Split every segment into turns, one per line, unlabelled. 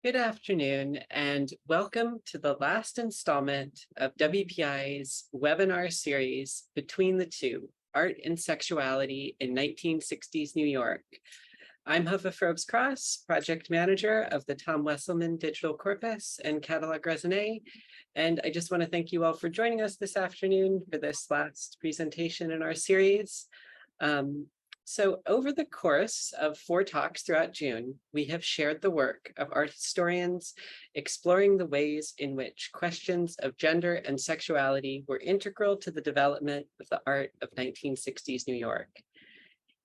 Good afternoon, and welcome to the last installment of WPI's webinar series, Between the Two, Art and Sexuality in 1960s New York. I'm Huffa Frobes-Cross, project manager of the Tom Wesselman Digital Corpus and Catalogue Raisonné, and I just want to thank you all for joining us this afternoon for this last presentation in our series. So over the course of 4 talks throughout June, we have shared the work of art historians exploring the ways in which questions of gender and sexuality were integral to the development of the art of 1960s New York.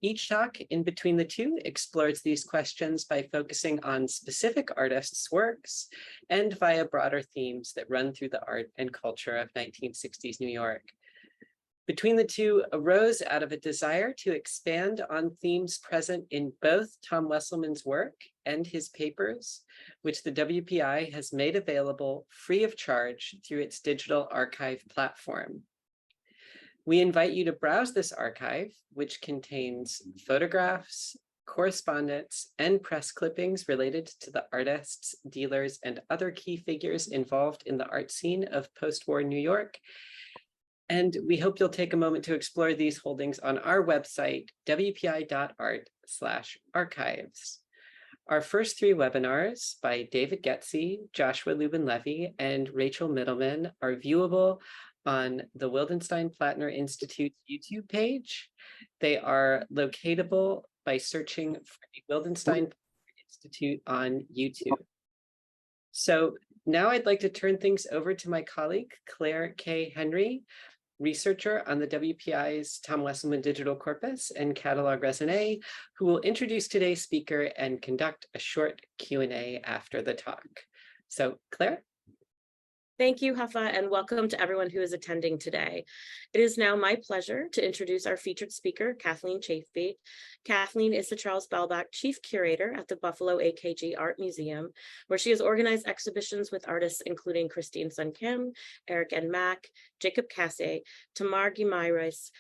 Each talk in Between the Two explores these questions by focusing on specific artists' works and via broader themes that run through the art and culture of 1960s New York. Between the Two arose out of a desire to expand on themes present in both Tom Wesselman's work and his papers, which the WPI has made available free of charge through its digital archive platform. We invite you to browse this archive, which contains photographs, correspondence, and press clippings related to the artists, dealers, and other key figures involved in the art scene of post-war New York. And we hope you'll take a moment to explore these holdings on our website, wpi.art/archives. Our first 3 webinars by David Getze, Joshua Lubin-Levy, and Rachel Middleman are viewable on the Wildenstein-Plattner Institute's YouTube page. They are locatable by searching for the Wildenstein Institute on YouTube. So now I'd like to turn things over to my colleague, Claire K. Henry, researcher on the WPI's Tom Wesselman Digital Corpus and Catalogue Raisonné, who will introduce today's speaker and conduct a short Q&A after the talk. So Claire?
Thank you, Huffa, and welcome to everyone who is attending today. It is now my pleasure to introduce our featured speaker, Cathleen Chaffee. Kathleen is the Charles Balbach Chief Curator at the Buffalo AKG Art Museum, where she has organized exhibitions with artists including Christine Sun Kim, Eric and Mack, Jacob Casse, Tamar Guimarães,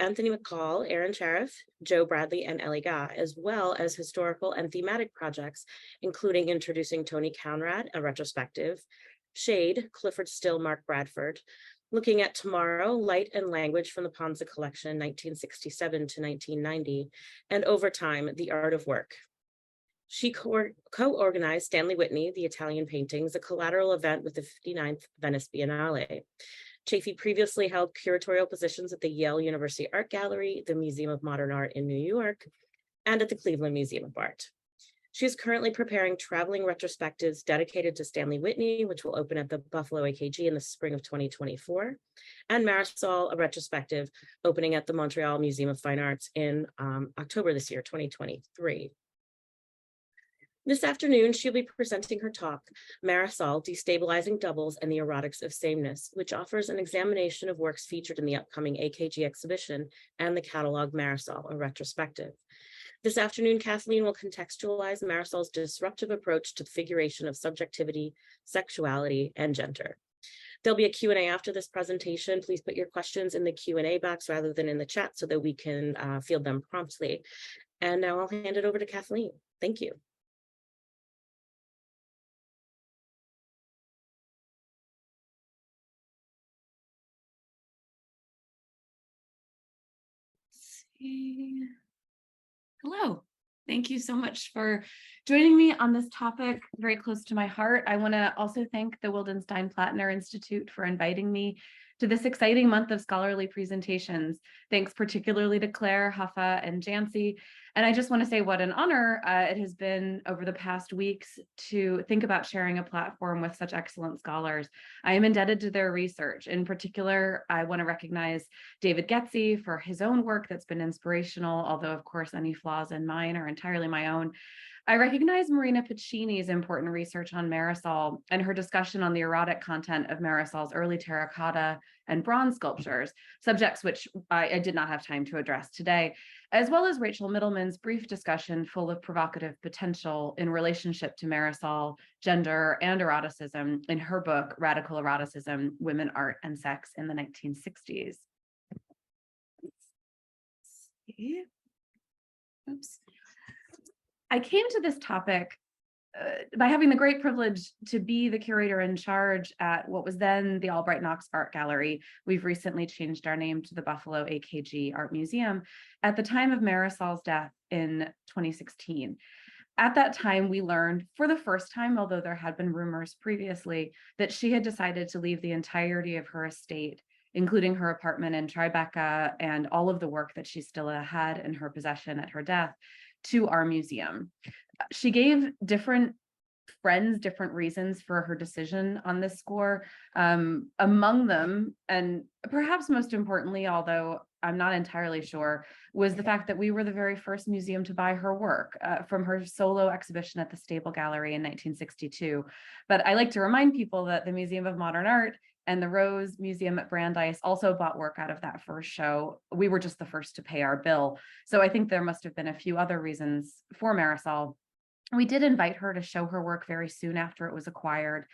Anthony McCall, Erin Shirreff, Joe Bradley, and Ellie Ga, as well as historical and thematic projects, including Introducing Tony Conrad, a retrospective, Shade, Clyfford Still, Mark Bradford, Looking at Tomorrow, Light and Language from the Panza Collection, 1967 to 1990, and Over Time, The Art of Work. She co-organized Stanley Whitney, the Italian Paintings, a collateral event with the 59th Venice Biennale. Chaffee previously held curatorial positions at the Yale University Art Gallery, the Museum of Modern Art in New York, and at the Cleveland Museum of Art. She is currently preparing traveling retrospectives dedicated to Stanley Whitney, which will open at the Buffalo AKG in the spring of 2024, and Marisol, a retrospective opening at the Montreal Museum of Fine Arts in October this year, 2023. This afternoon, she'll be presenting her talk, Marisol, Destabilizing Doubles and the Erotics of Sameness, which offers an examination of works featured in the upcoming AKG exhibition and the catalogue Marisol, a retrospective. This afternoon, Kathleen will contextualize Marisol's disruptive approach to the figuration of subjectivity, sexuality, and gender. There'll be a Q&A after this presentation. Please put your questions in the Q&A box rather than in the chat so that we can field them promptly. And now I'll hand it over to Kathleen. Thank you.
Hello. Thank you so much for joining me on this topic very close to my heart. I want to also thank the Wildenstein-Plattner Institute for inviting me to this exciting month of scholarly presentations. Thanks particularly to Claire, Huffa, and Jancy. And I just want to say what an honor it has been over the past weeks to think about sharing a platform with such excellent scholars. I am indebted to their research. In particular, I want to recognize David Getze for his own work that's been inspirational, although of course any flaws in mine are entirely my own. I recognize Marina Piccini's important research on Marisol and her discussion on the erotic content of Marisol's early terracotta and bronze sculptures, subjects which I did not have time to address today, as well as Rachel Middleman's brief discussion full of provocative potential in relationship to Marisol, gender, and eroticism in her book, Radical Eroticism, Women, Art, and Sex in the 1960s. Oops. I came to this topic by having the great privilege to be the curator in charge at what was then the Albright Knox Art Gallery. We've recently changed our name to the Buffalo AKG Art Museum at the time of Marisol's death in 2016. At that time, we learned for the first time, although there had been rumors previously, that she had decided to leave the entirety of her estate, including her apartment in Tribeca and all of the work that she still had in her possession at her death, to our museum. She gave different friends different reasons for her decision on this score. Among them, and perhaps most importantly, although I'm not entirely sure, was the fact that we were the very first museum to buy her work from her solo exhibition at the Stable Gallery in 1962. But I like to remind people that the Museum of Modern Art and the Rose Museum at Brandeis also bought work out of that first show. We were just the first to pay our bill. So I think there must have been a few other reasons for Marisol. We did invite her to show her work very soon after it was acquired.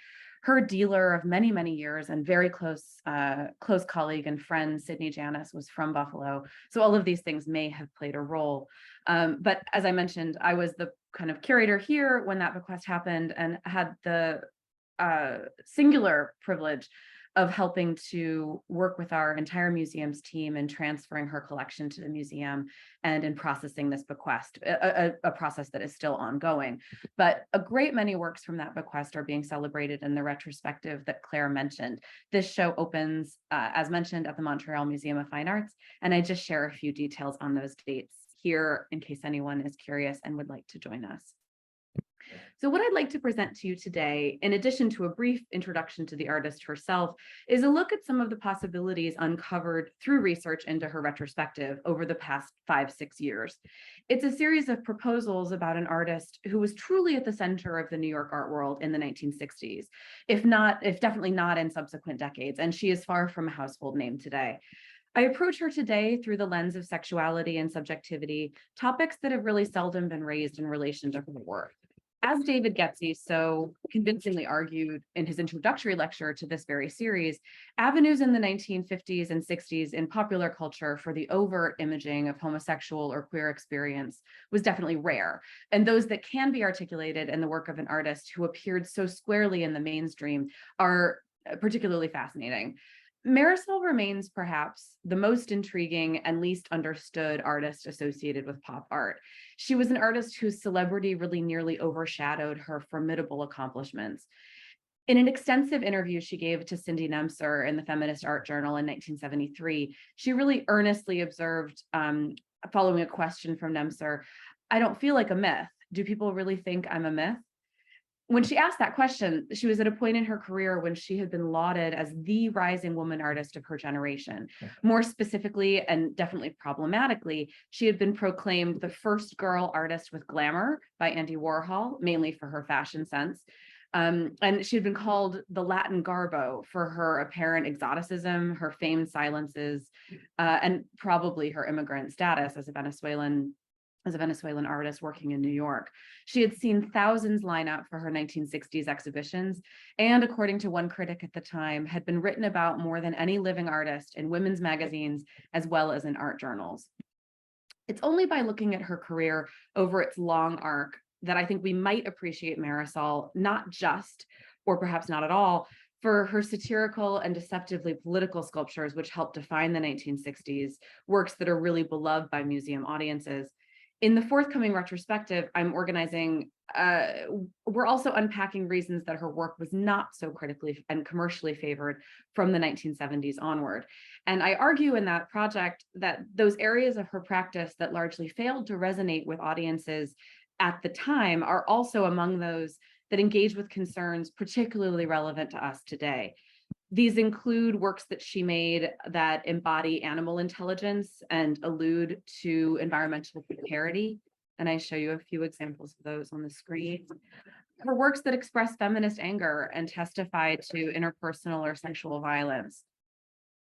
Her dealer of many, many years and very close colleague and friend, Sydney Janis, was from Buffalo. So all of these things may have played a role. But as I mentioned, I was the kind of curator here when that bequest happened and had the singular privilege of helping to work with our entire museum's team in transferring her collection to the museum and in processing this bequest, a process that is still ongoing. But a great many works from that bequest are being celebrated in the retrospective that Claire mentioned. This show opens, as mentioned, at the Montreal Museum of Fine Arts, and I just share a few details on those dates here in case anyone is curious and would like to join us. So what I'd like to present to you today, in addition to a brief introduction to the artist herself, is a look at some of the possibilities uncovered through research into her retrospective over the past 5-6 years. It's a series of proposals about an artist who was truly at the center of the New York art world in the 1960s, if definitely not in subsequent decades, and she is far from a household name today. I approach her today through the lens of sexuality and subjectivity, topics that have really seldom been raised in relation to her work. As David Getze so convincingly argued in his introductory lecture to this very series, avenues in the 1950s and 60s in popular culture for the overt imaging of homosexual or queer experience was definitely rare. And those that can be articulated in the work of an artist who appeared so squarely in the mainstream are particularly fascinating. Marisol remains perhaps the most intriguing and least understood artist associated with pop art. She was an artist whose celebrity really nearly overshadowed her formidable accomplishments. In an extensive interview she gave to Cindy Nemser in the Feminist Art Journal in 1973, she really earnestly observed, following a question from Nemser, "I don't feel like a myth. Do people really think I'm a myth?" When she asked that question, she was at a point in her career when she had been lauded as the rising woman artist of her generation. More specifically, and definitely problematically, she had been proclaimed the first girl artist with glamour by Andy Warhol, mainly for her fashion sense. And she had been called the Latin Garbo for her apparent exoticism, her famed silences, and probably her immigrant status as a Venezuelan artist working in New York. She had seen thousands line up for her 1960s exhibitions, and according to one critic at the time, had been written about more than any living artist in women's magazines, as well as in art journals. It's only by looking at her career over its long arc that I think we might appreciate Marisol, not just, or perhaps not at all, for her satirical and deceptively political sculptures, which helped define the 1960s, works that are really beloved by museum audiences. In the forthcoming retrospective, I'm organizing, we're also unpacking reasons that her work was not so critically and commercially favored from the 1970s onward. And I argue in that project that those areas of her practice that largely failed to resonate with audiences at the time are also among those that engage with concerns particularly relevant to us today. These include works that she made that embody animal intelligence and allude to environmental precarity. And I show you a few examples of those on the screen. Her works that express feminist anger and testify to interpersonal or sexual violence.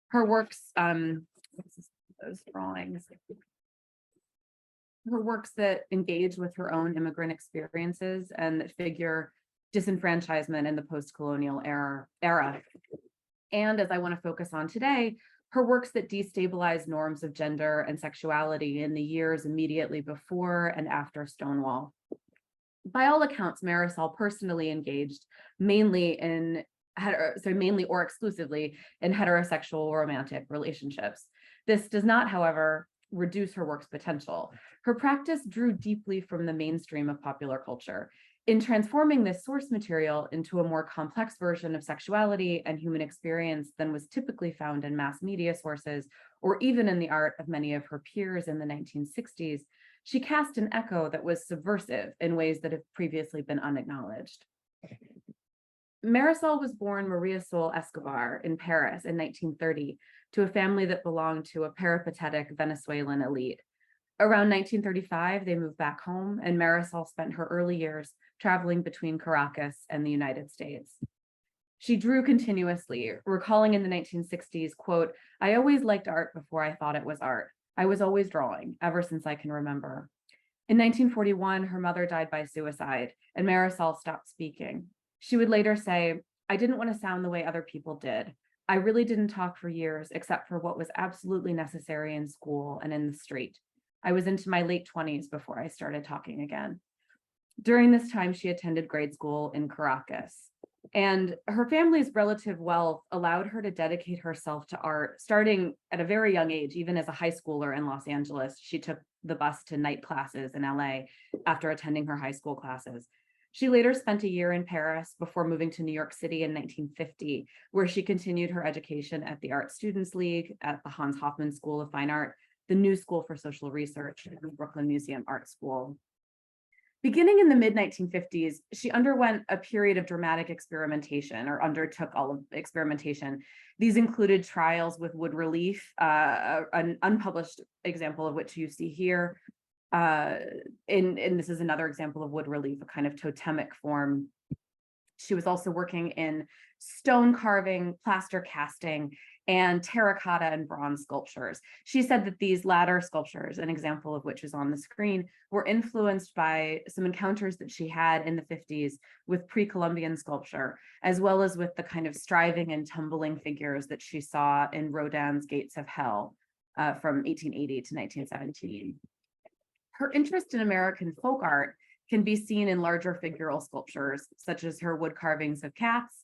Her works, those drawings. Her works that engage with her own immigrant experiences and that figure disenfranchisement in the post-colonial era. And as I want to focus on today, her works that destabilize norms of gender and sexuality in the years immediately before and after Stonewall. By all accounts, Marisol personally engaged mainly or exclusively in heterosexual romantic relationships. This does not, however, reduce her work's potential. Her practice drew deeply from the mainstream of popular culture. In transforming this source material into a more complex version of sexuality and human experience than was typically found in mass media sources, or even in the art of many of her peers in the 1960s, she cast an echo that was subversive in ways that have previously been unacknowledged. Marisol was born Marisol Escobar in Paris in 1930 to a family that belonged to a peripatetic Venezuelan elite. Around 1935, they moved back home, and Marisol spent her early years traveling between Caracas and the United States. She drew continuously, recalling in the 1960s, quote, "I always liked art before I thought it was art. I was always drawing, ever since I can remember." In 1941, her mother died by suicide, and Marisol stopped speaking. She would later say, "I didn't want to sound the way other people did. I really didn't talk for years, except for what was absolutely necessary in school and in the street. I was into my late 20s before I started talking again." During this time, she attended grade school in Caracas. And her family's relative wealth allowed her to dedicate herself to art, starting at a very young age. Even as a high schooler in Los Angeles, she took the bus to night classes in LA after attending her high school classes. She later spent a year in Paris before moving to New York City in 1950, where she continued her education at the Art Students League, at the Hans Hofmann School of Fine Art, the New School for Social Research, and the Brooklyn Museum Art School. Beginning in the mid-1950s, she underwent a period of dramatic experimentation, or undertook all of experimentation. These included trials with wood relief, an unpublished example of which you see here. And this is another example of wood relief, a kind of totemic form. She was also working in stone carving, plaster casting, and terracotta and bronze sculptures. She said that these latter sculptures, an example of which is on the screen, were influenced by some encounters that she had in the 50s with pre-Columbian sculpture, as well as with the kind of striving and tumbling figures that she saw in Rodin's Gates of Hell from 1880 to 1917. Her interest in American folk art can be seen in larger figural sculptures, such as her wood carvings of cats,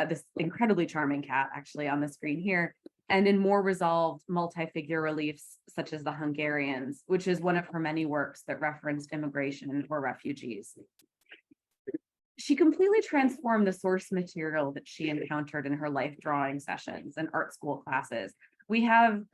this incredibly charming cat actually on the screen here, and in more resolved multi-figure reliefs, such as the Hungarians, which is one of her many works that referenced immigration or refugees. She completely transformed the source material that she encountered in her life drawing sessions and art school classes. We have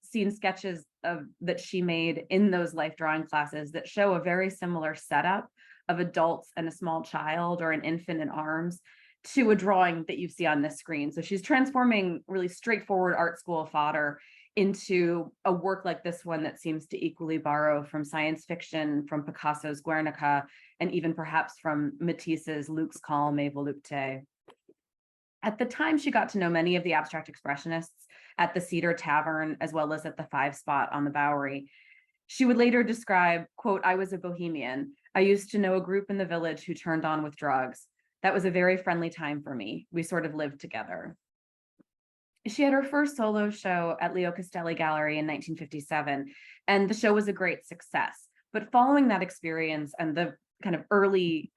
seen sketches that she made in those life drawing classes that show a very similar setup of adults and a small child or an infant in arms to a drawing that you see on this screen. So she's transforming really straightforward art school fodder into a work like this one that seems to equally borrow from science fiction, from Picasso's Guernica, and even perhaps from Matisse's Luke's Calme et Volupté. At the time, she got to know many of the abstract expressionists at the Cedar Tavern, as well as at the Five Spot on the Bowery. She would later describe, quote, "I was a bohemian. I used to know a group in the village who turned on with drugs. That was a very friendly time for me. We sort of lived together." She had her first solo show at Leo Castelli Gallery in 1957, and the show was a great success. But following that experience and the kind of early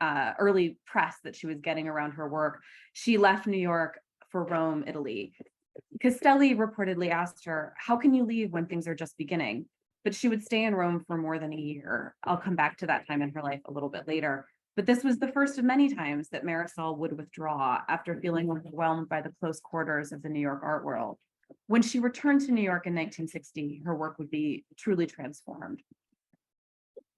press that she was getting around her work, she left New York for Rome, Italy. Castelli reportedly asked her, "How can you leave when things are just beginning?" But she would stay in Rome for more than a year. I'll come back to that time in her life a little bit later. But this was the first of many times that Marisol would withdraw after feeling overwhelmed by the close quarters of the New York art world. When she returned to New York in 1960, her work would be truly transformed.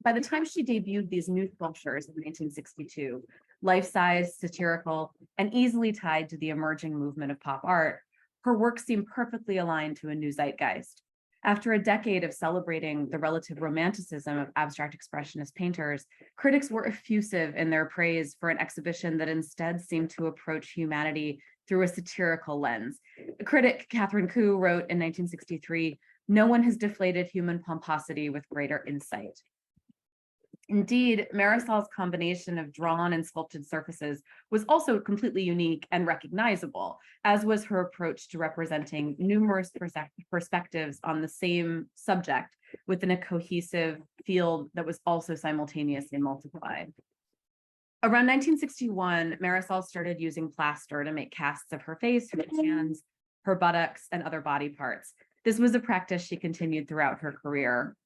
By the time she debuted these new sculptures in 1962, life-size, satirical, and easily tied to the emerging movement of pop art, her work seemed perfectly aligned to a new zeitgeist. After a decade of celebrating the relative romanticism of abstract expressionist painters, critics were effusive in their praise for an exhibition that instead seemed to approach humanity through a satirical lens. Critic Catherine Koo wrote in 1963, "No one has deflated human pomposity with greater insight." Indeed, Marisol's combination of drawn and sculpted surfaces was also completely unique and recognizable, as was her approach to representing numerous perspectives on the same subject within a cohesive field that was also simultaneously multiplied. Around 1961, Marisol started using plaster to make casts of her face, her hands, her buttocks, and other body parts. This was a practice she continued throughout her career.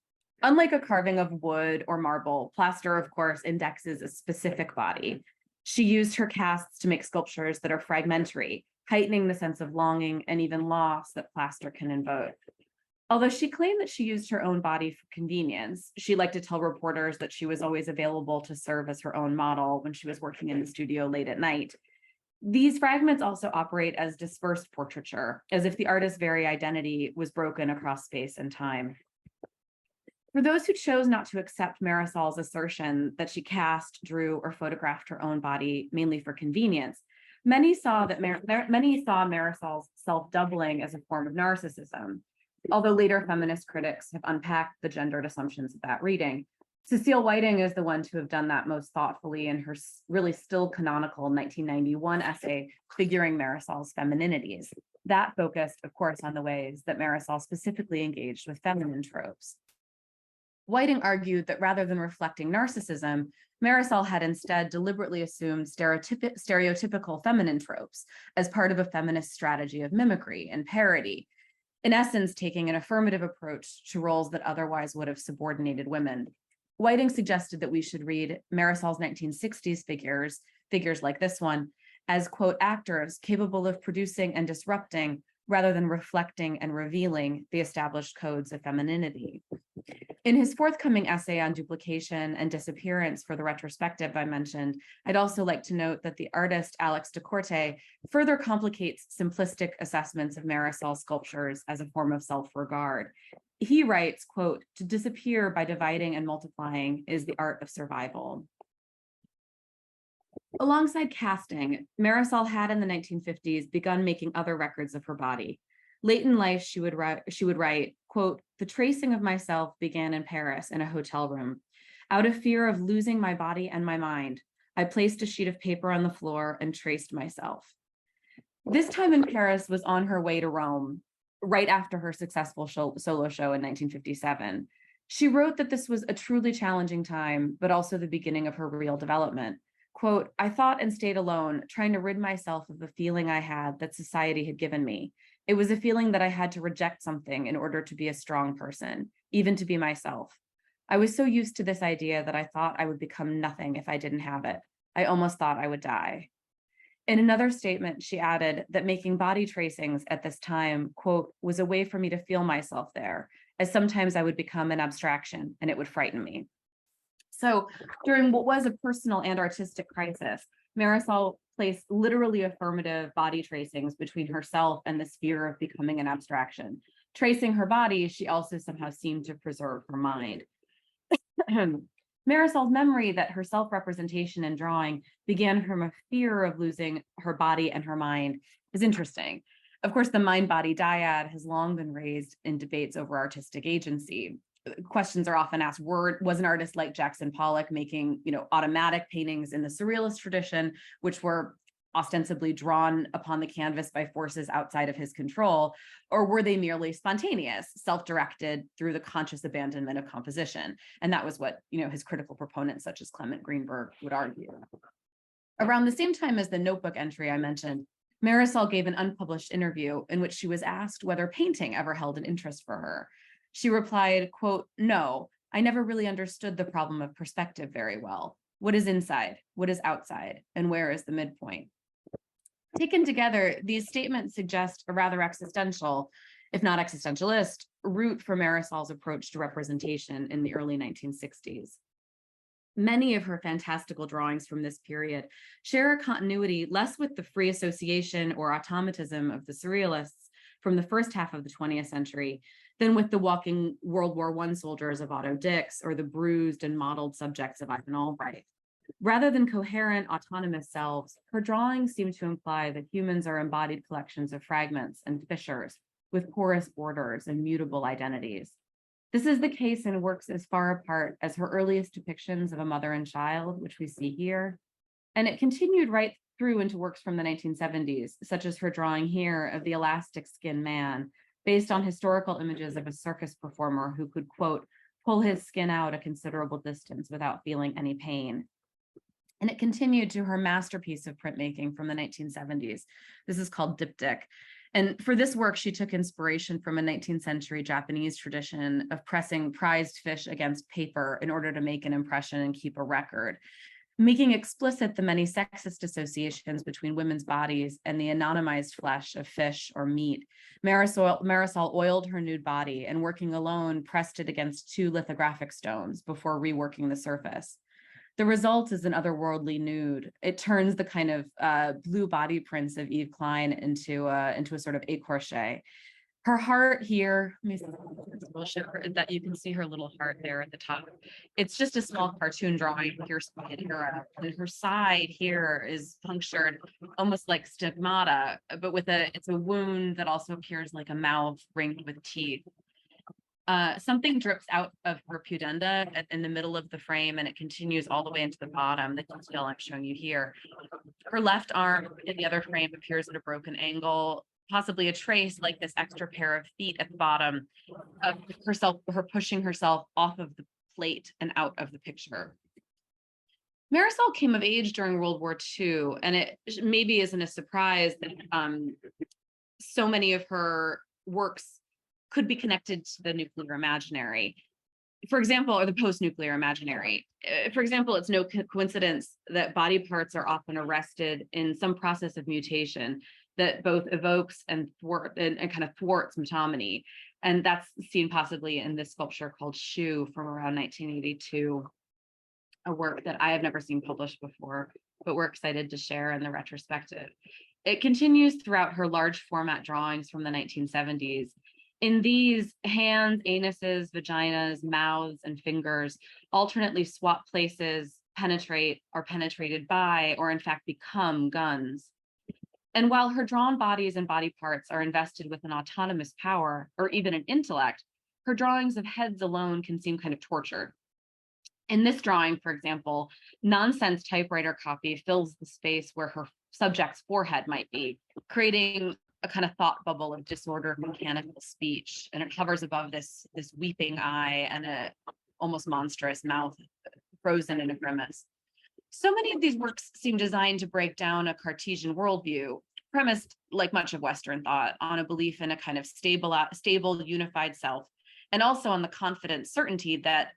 Unlike a carving of wood or marble, plaster, of course, indexes a specific body. She used her casts to make sculptures that are fragmentary, heightening the sense of longing and even loss that plaster can invoke. Although she claimed that she used her own body for convenience, she liked to tell reporters that she was always available to serve as her own model when she was working in the studio late at night. These fragments also operate as dispersed portraiture, as if the artist's very identity was broken across space and time. For those who chose not to accept Marisol's assertion that she cast, drew, or photographed her own body mainly for convenience, many saw Marisol's self-doubling as a form of narcissism. Although later feminist critics have unpacked the gendered assumptions of that reading, Cecile Whiting is the one to have done that most thoughtfully in her really still canonical 1991 essay, Figuring Marisol's Femininities. That focused, of course, on the ways that Marisol specifically engaged with feminine tropes. Whiting argued that rather than reflecting narcissism, Marisol had instead deliberately assumed stereotypical feminine tropes as part of a feminist strategy of mimicry and parody, in essence, taking an affirmative approach to roles that otherwise would have subordinated women. Whiting suggested that we should read Marisol's 1960s figures like this one, as, quote, actors capable of producing and disrupting rather than reflecting and revealing the established codes of femininity. In his forthcoming essay on duplication and disappearance for the retrospective I mentioned, I'd also like to note that the artist Alex DeCorte further complicates simplistic assessments of Marisol's sculptures as a form of self-regard. He writes, quote, "To disappear by dividing and multiplying is the art of survival." Alongside casting, Marisol had in the 1950s begun making other records of her body. Late in life, she would write, quote, "The tracing of myself began in Paris in a hotel room. Out of fear of losing my body and my mind, I placed a sheet of paper on the floor and traced myself." This time in Paris was on her way to Rome, right after her successful solo show in 1957. She wrote that this was a truly challenging time, but also the beginning of her real development. Quote, "I thought and stayed alone, trying to rid myself of the feeling I had that society had given me. It was a feeling that I had to reject something in order to be a strong person, even to be myself. I was so used to this idea that I thought I would become nothing if I didn't have it. I almost thought I would die." In another statement, she added that making body tracings at this time, quote, "was a way for me to feel myself there, as sometimes I would become an abstraction and it would frighten me." So during what was a personal and artistic crisis, Marisol placed literally affirmative body tracings between herself and this fear of becoming an abstraction. Tracing her body, she also somehow seemed to preserve her mind. Marisol's memory that her self-representation in drawing began from a fear of losing her body and her mind is interesting. Of course, the mind-body dyad has long been raised in debates over artistic agency. Questions are often asked, was an artist like Jackson Pollock making, automatic paintings in the surrealist tradition, which were ostensibly drawn upon the canvas by forces outside of his control, or were they merely spontaneous, self-directed through the conscious abandonment of composition? And that was what, his critical proponents such as Clement Greenberg would argue. Around the same time as the notebook entry I mentioned, Marisol gave an unpublished interview in which she was asked whether painting ever held an interest for her. She replied, quote, "No, I never really understood the problem of perspective very well. What is inside? What is outside? And where is the midpoint?" Taken together, these statements suggest a rather existential, if not existentialist, route for Marisol's approach to representation in the early 1960s. Many of her fantastical drawings from this period share a continuity less with the free association or automatism of the surrealists from the first half of the 20th century than with the walking World War I soldiers of Otto Dix or the bruised and mottled subjects of Ivan Albright. Rather than coherent, autonomous selves, her drawings seem to imply that humans are embodied collections of fragments and fissures with porous borders and mutable identities. This is the case in works as far apart as her earliest depictions of a mother and child, which we see here. And it continued right through into works from the 1970s, such as her drawing here of the elastic skin man, based on historical images of a circus performer who could, quote, "pull his skin out a considerable distance without feeling any pain." And it continued to her masterpiece of printmaking from the 1970s. This is called diptych. And for this work, she took inspiration from a 19th century Japanese tradition of pressing prized fish against paper in order to make an impression and keep a record, making explicit the many sexist associations between women's bodies and the anonymized flesh of fish or meat. Marisol oiled her nude body and, working alone, pressed it against 2 lithographic stones before reworking the surface. The result is an otherworldly nude. It turns the kind of blue body prints of Yves Klein into a sort of écorché. Her heart here, let me see, that you can see her little heart there at the top. It's just a small cartoon drawing here, and her side here is punctured almost like stigmata, but it's a wound that also appears like a mouth ringed with teeth. Something drips out of her pudenda in the middle of the frame, and it continues all the way into the bottom, the detail I'm showing you here. Her left arm in the other frame appears at a broken angle, possibly a trace like this extra pair of feet at the bottom of her pushing herself off of the plate and out of the picture. Marisol came of age during World War II, and it maybe isn't a surprise that so many of her works could be connected to the nuclear imaginary, for example, or the post-nuclear imaginary. For example, it's no coincidence that body parts are often arrested in some process of mutation that both evokes and kind of thwarts metonymy. And that's seen possibly in this sculpture called Shoe from around 1982, a work that I have never seen published before, but we're excited to share in the retrospective. It continues throughout her large format drawings from the 1970s. In these, hands, anuses, vaginas, mouths, and fingers alternately swap places, penetrate, are penetrated by, or in fact become guns. And while her drawn bodies and body parts are invested with an autonomous power, or even an intellect, her drawings of heads alone can seem kind of tortured. In this drawing, for example, nonsense typewriter copy fills the space where her subject's forehead might be, creating a kind of thought bubble of disordered mechanical speech, and it hovers above this weeping eye and a almost monstrous mouth frozen in a grimace. So many of these works seem designed to break down a Cartesian worldview, premised, like much of Western thought, on a belief in a kind of stable, unified self, and also on the confident certainty that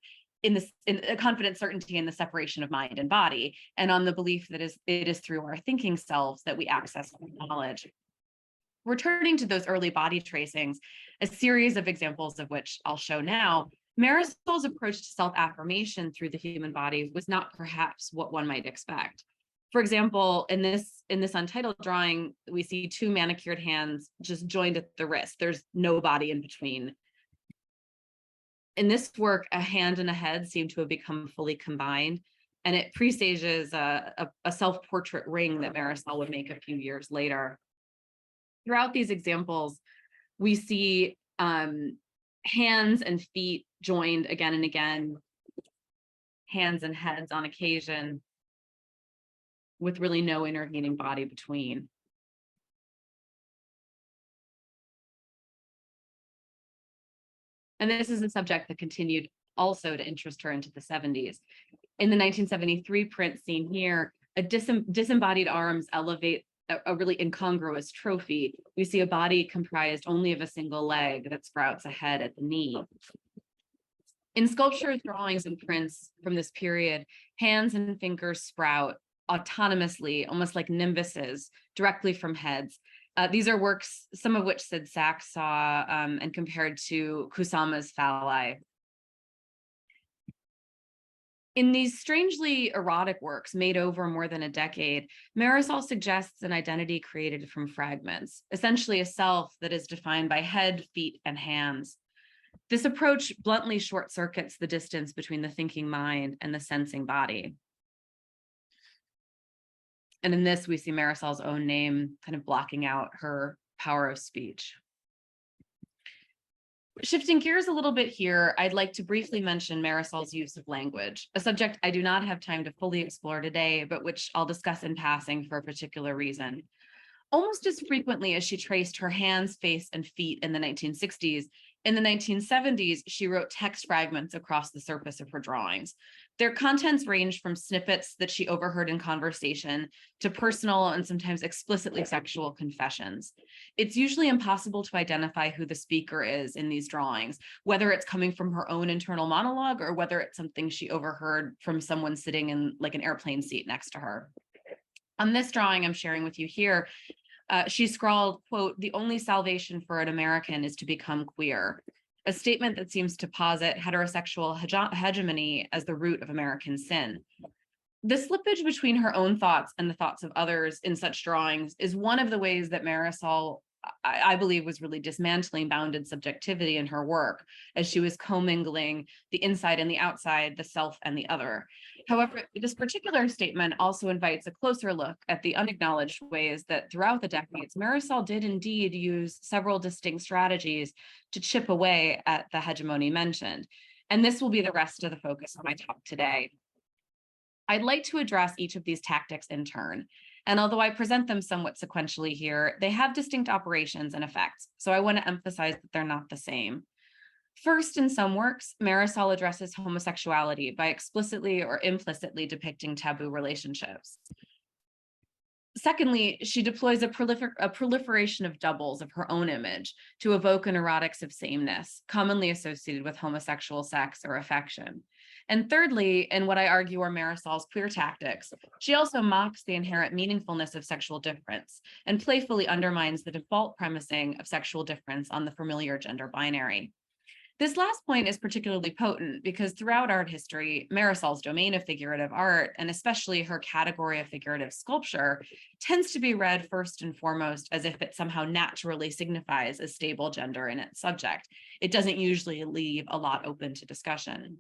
in the separation of mind and body, and on the belief that it is through our thinking selves that we access knowledge. Returning to those early body tracings, a series of examples of which I'll show now, Marisol's approach to self-affirmation through the human body was not perhaps what one might expect. For example, in this untitled drawing, we see 2 manicured hands just joined at the wrist. There's no body in between. In this work, a hand and a head seem to have become fully combined, and it presages a self-portrait ring that Marisol would make a few years later. Throughout these examples, we see hands and feet joined again and again, hands and heads on occasion, with really no intervening body between. And this is a subject that continued also to interest her into the 70s. In the 1973 print seen here, disembodied arms elevate a really incongruous trophy. We see a body comprised only of a single leg that sprouts a head at the knee. In sculpture, drawings, and prints from this period, hands and fingers sprout autonomously, almost like nimbuses, directly from heads. These are works, some of which Sid Sachs saw and compared to Kusama's phalli. In these strangely erotic works made over more than a decade, Marisol suggests an identity created from fragments, essentially a self that is defined by head, feet, and hands. This approach bluntly short circuits the distance between the thinking mind and the sensing body. And in this, we see Marisol's own name kind of blocking out her power of speech. Shifting gears a little bit here, I'd like to briefly mention Marisol's use of language, a subject I do not have time to fully explore today, but which I'll discuss in passing for a particular reason. Almost as frequently as she traced her hands, face, and feet in the 1960s, In the 1970s, she wrote text fragments across the surface of her drawings. Their contents ranged from snippets that she overheard in conversation to personal and sometimes explicitly sexual confessions. It's usually impossible to identify who the speaker is in these drawings, whether it's coming from her own internal monologue or whether it's something she overheard from someone sitting in like an airplane seat next to her. On this drawing I'm sharing with you here, she scrawled, quote, "The only salvation for an American is to become queer," a statement that seems to posit heterosexual hegemony as the root of American sin. The slippage between her own thoughts and the thoughts of others in such drawings is one of the ways that Marisol, I believe, was really dismantling bounded subjectivity in her work as she was commingling the inside and the outside, the self and the other. However, this particular statement also invites a closer look at the unacknowledged ways that throughout the decades, Marisol did indeed use several distinct strategies to chip away at the hegemony mentioned. And this will be the rest of the focus of my talk today. I'd like to address each of these tactics in turn. And although I present them somewhat sequentially here, they have distinct operations and effects. So I want to emphasize that they're not the same. First, in some works, Marisol addresses homosexuality by explicitly or implicitly depicting taboo relationships. Secondly, she deploys a proliferation of doubles of her own image to evoke an erotics of sameness, commonly associated with homosexual sex or affection. And thirdly, in what I argue are Marisol's queer tactics, she also mocks the inherent meaningfulness of sexual difference and playfully undermines the default premising of sexual difference on the familiar gender binary. This last point is particularly potent because throughout art history, Marisol's domain of figurative art, and especially her category of figurative sculpture, tends to be read first and foremost as if it somehow naturally signifies a stable gender in its subject. It doesn't usually leave a lot open to discussion.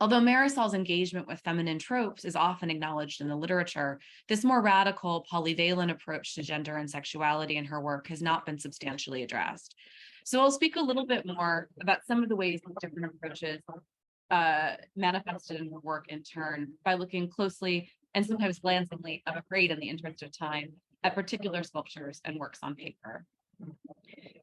Although Marisol's engagement with feminine tropes is often acknowledged in the literature, this more radical, polyvalent approach to gender and sexuality in her work has not been substantially addressed. So I'll speak a little bit more about some of the ways these different approaches manifested in her work in turn by looking closely and sometimes glancingly, I'm afraid in the interest of time, at particular sculptures and works on paper.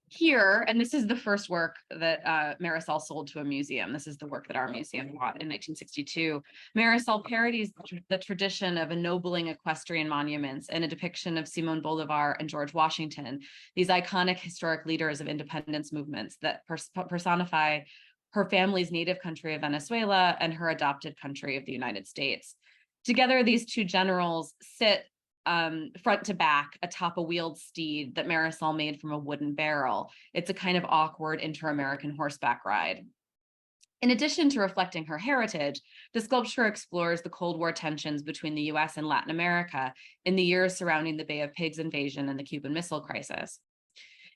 Here, and this is the first work that Marisol sold to a museum. This is the work that our museum bought in 1962. Marisol parodies the tradition of ennobling equestrian monuments and a depiction of Simón Bolívar and George Washington, these iconic historic leaders of independence movements that personify her family's native country of Venezuela and her adopted country of the United States. Together, these two generals sit front to back atop a wheeled steed that Marisol made from a wooden barrel. It's a kind of awkward inter-American horseback ride. In addition to reflecting her heritage, the sculpture explores the Cold War tensions between the US and Latin America in the years surrounding the Bay of Pigs invasion and the Cuban Missile Crisis.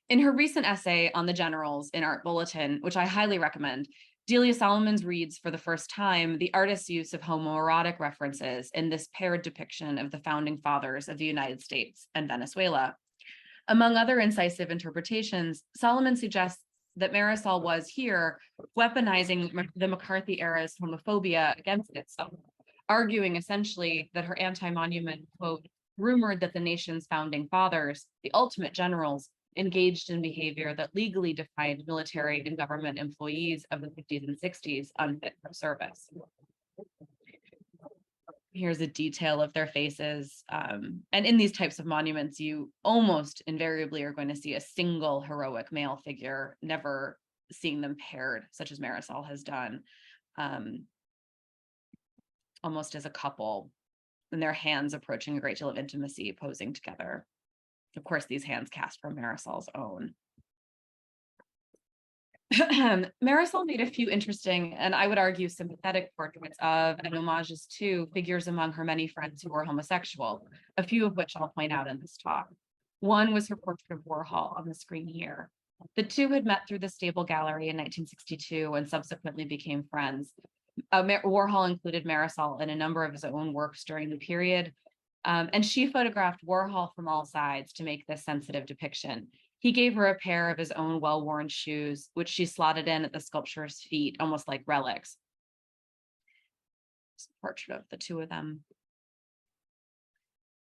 In her recent essay on the generals in Art Bulletin, which I highly recommend, Delia Solomons reads for the first time the artist's use of homoerotic references in this paired depiction of the founding fathers of the United States and Venezuela. Among other incisive interpretations, Solomon suggests that Marisol was here weaponizing the McCarthy era's homophobia against itself, arguing essentially that her anti-monument, quote, rumored that the nation's founding fathers, the ultimate generals, engaged in behavior that legally defined military and government employees of the 50s and 60s unfit for service. Here's a detail of their faces. And in these types of monuments, you almost invariably are going to see a single heroic male figure, never seeing them paired, such as Marisol has done, almost as a couple, and their hands approaching a great deal of intimacy, posing together. Of course, these hands cast from Marisol's own. Marisol made a few interesting, and I would argue sympathetic portraits of and homages to figures among her many friends who were homosexual, a few of which I'll point out in this talk. One was her portrait of Warhol on the screen here. The two had met through the Stable Gallery in 1962 and subsequently became friends. Warhol included Marisol in a number of his own works during the period, and she photographed Warhol from all sides to make this sensitive depiction. He gave her a pair of his own well-worn shoes, which she slotted in at the sculpture's feet, almost like relics. It's a portrait of the two of them.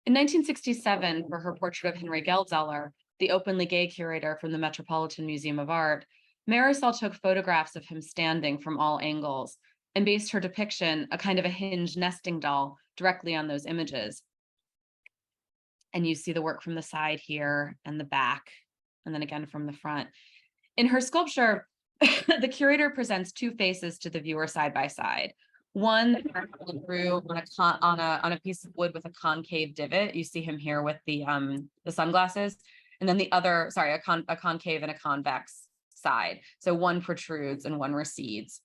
In 1967, for her portrait of Henry Geldzahler, the openly gay curator from the Metropolitan Museum of Art, Marisol took photographs of him standing from all angles and based her depiction, a kind of a hinged nesting doll, directly on those images. And you see the work from the side here and the back, and then again from the front. In her sculpture, the curator presents two faces to the viewer side by side. One through on a piece of wood with a concave divot. You see him here with the sunglasses, and then the other, sorry, a concave and a convex side. So one protrudes and one recedes.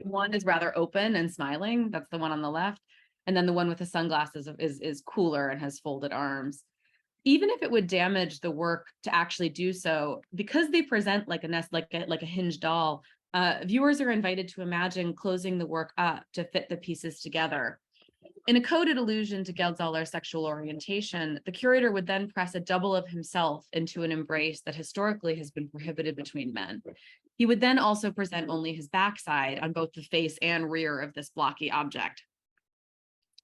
One is rather open and smiling. That's the one on the left, and then the one with the sunglasses is cooler and has folded arms. Even if it would damage the work to actually do so, because they present like a nest, like a hinged doll, viewers are invited to imagine closing the work up to fit the pieces together. In a coded allusion to Geldzahler's sexual orientation, the curator would then press a double of himself into an embrace that historically has been prohibited between men. He would then also present only his backside on both the face and rear of this blocky object.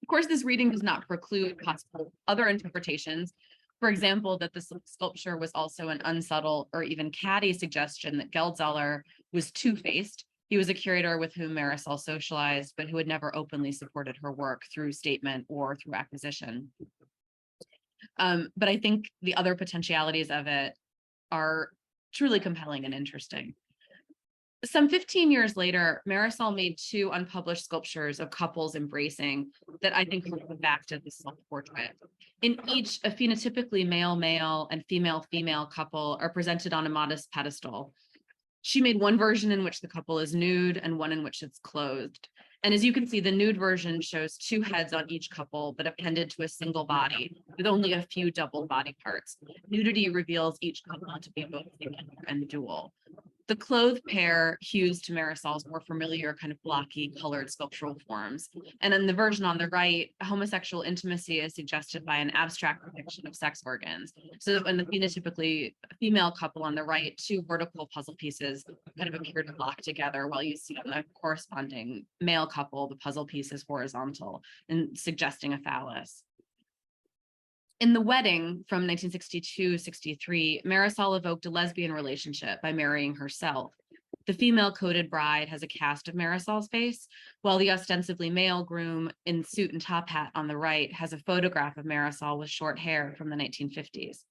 Of course, this reading does not preclude possible other interpretations. For example, that the sculpture was also an unsubtle or even catty suggestion that Geldzahler was two-faced. He was a curator with whom Marisol socialized, but who had never openly supported her work through statement or through acquisition. But I think the other potentialities of it are truly compelling and interesting. Some 15 years later, Marisol made two unpublished sculptures of couples embracing that I think come back to the self-portrait. In each, a phenotypically male-male and female-female couple are presented on a modest pedestal. She made one version in which the couple is nude and one in which it's clothed. And as you can see, the nude version shows two heads on each couple, but appended to a single body with only a few double body parts. Nudity reveals each couple to be both singular and dual. The clothed pair hews to Marisol's more familiar kind of blocky colored sculptural forms. And in the version on the right, homosexual intimacy is suggested by an abstract depiction of sex organs. So in the phenotypically female couple on the right, two vertical puzzle pieces kind of appear to lock together, while you see on the corresponding male couple, the puzzle piece is horizontal and suggesting a phallus. In The Wedding from 1962-63, Marisol evoked a lesbian relationship by marrying herself. The female coded bride has a cast of Marisol's face, while the ostensibly male groom in suit and top hat on the right has a photograph of Marisol with short hair from the 1950s.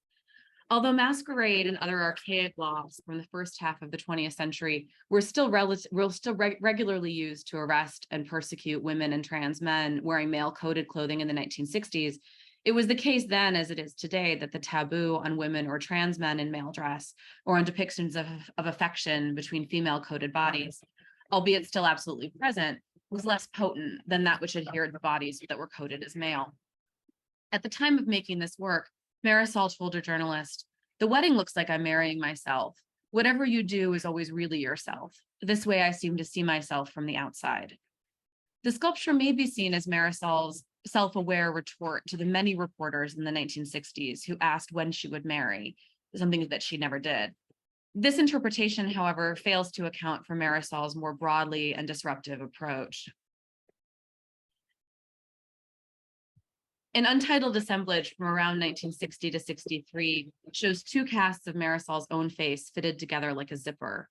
Although masquerade and other archaic laws from the first half of the 20th century were still regularly used to arrest and persecute women and trans men wearing male coded clothing in the 1960s, it was the case then, as it is today, that the taboo on women or trans men in male dress or on depictions of affection between female coded bodies, albeit still absolutely present, was less potent than that which adhered to bodies that were coded as male. At the time of making this work, Marisol told a journalist, "The wedding looks like I'm marrying myself. Whatever you do is always really yourself. This way I seem to see myself from the outside." The sculpture may be seen as Marisol's self-aware retort to the many reporters in the 1960s who asked when she would marry, something that she never did. This interpretation, however, fails to account for Marisol's more broadly and disruptive approach. An untitled assemblage from around 1960 to 63 shows two casts of Marisol's own face fitted together like a zipper.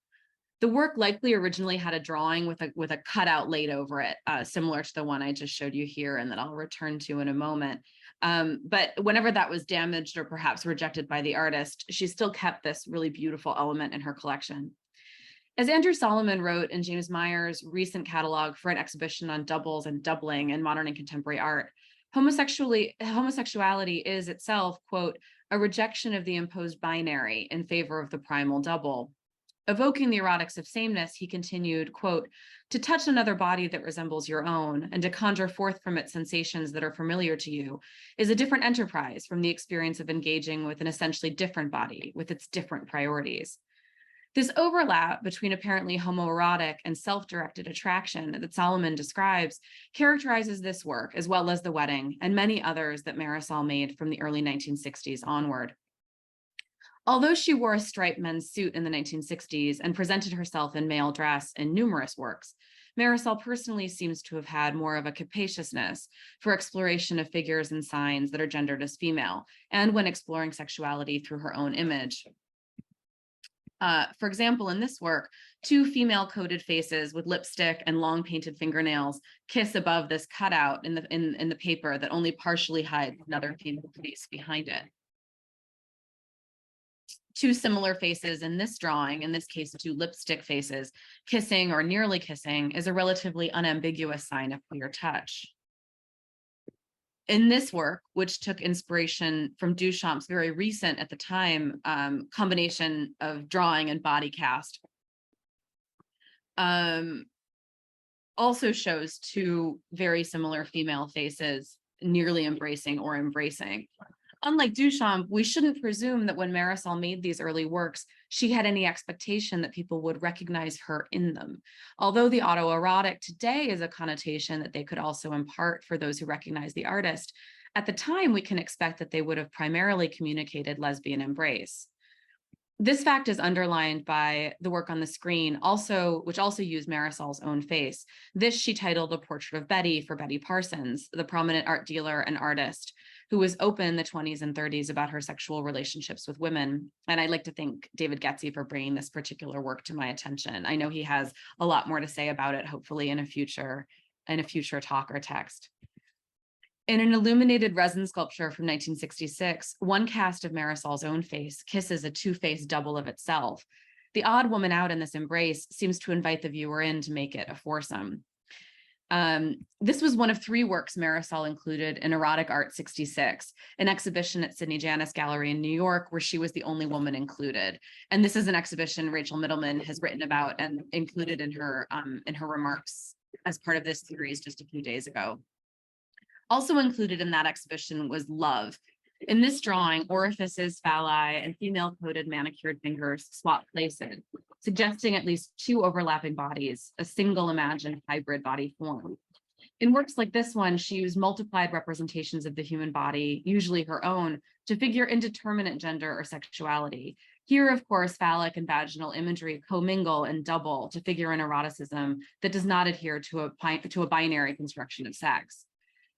The work likely originally had a drawing with a cutout laid over it, similar to the one I just showed you here and that I'll return to in a moment. But whenever that was damaged or perhaps rejected by the artist, she still kept this really beautiful element in her collection. As Andrew Solomon wrote in James Meyer's recent catalog for an exhibition on doubles and doubling in modern and contemporary art, homosexuality is itself, quote, a rejection of the imposed binary in favor of the primal double. Evoking the erotics of sameness, he continued, quote, to touch another body that resembles your own and to conjure forth from it sensations that are familiar to you is a different enterprise from the experience of engaging with an essentially different body with its different priorities. This overlap between apparently homoerotic and self-directed attraction that Solomon describes characterizes this work as well as The Wedding and many others that Marisol made from the early 1960s onward. Although she wore a striped men's suit in the 1960s and presented herself in male dress in numerous works, Marisol personally seems to have had more of a capaciousness for exploration of figures and signs that are gendered as female, and when exploring sexuality through her own image. For example, in this work, two female coded faces with lipstick and long painted fingernails kiss above this cutout in the paper that only partially hides another female face behind it. Two similar faces in this drawing, in this case, two lipstick faces, kissing or nearly kissing is a relatively unambiguous sign of queer touch. In this work, which took inspiration from Duchamp's very recent, at the time, combination of drawing and body cast, also shows two very similar female faces nearly embracing or embracing. Unlike Duchamp, we shouldn't presume that when Marisol made these early works, she had any expectation that people would recognize her in them. Although the autoerotic today is a connotation that they could also impart for those who recognize the artist, at the time we can expect that they would have primarily communicated lesbian embrace. This fact is underlined by the work on the screen, which also used Marisol's own face. This she titled A Portrait of Betty for Betty Parsons, the prominent art dealer and artist who was open in the 20s and 30s about her sexual relationships with women. And I'd like to thank David Getze for bringing this particular work to my attention. I know he has a lot more to say about it, hopefully in a future talk or text. In an illuminated resin sculpture from 1966, one cast of Marisol's own face kisses a two-faced double of itself. The odd woman out in this embrace seems to invite the viewer in to make it a foursome. This was one of three works Marisol included in Erotic Art 66, an exhibition at Sidney Janis Gallery in New York, where she was the only woman included. And this is an exhibition Rachel Middleman has written about and included in her remarks as part of this series just a few days ago. Also included in that exhibition was Love. In this drawing, orifices, phalli, and female-coded manicured fingers swap places, suggesting at least two overlapping bodies, a single imagined hybrid body form. In works like this one, she used multiplied representations of the human body, usually her own, to figure indeterminate gender or sexuality. Here, of course, phallic and vaginal imagery commingle and double to figure an eroticism that does not adhere to a binary construction of sex.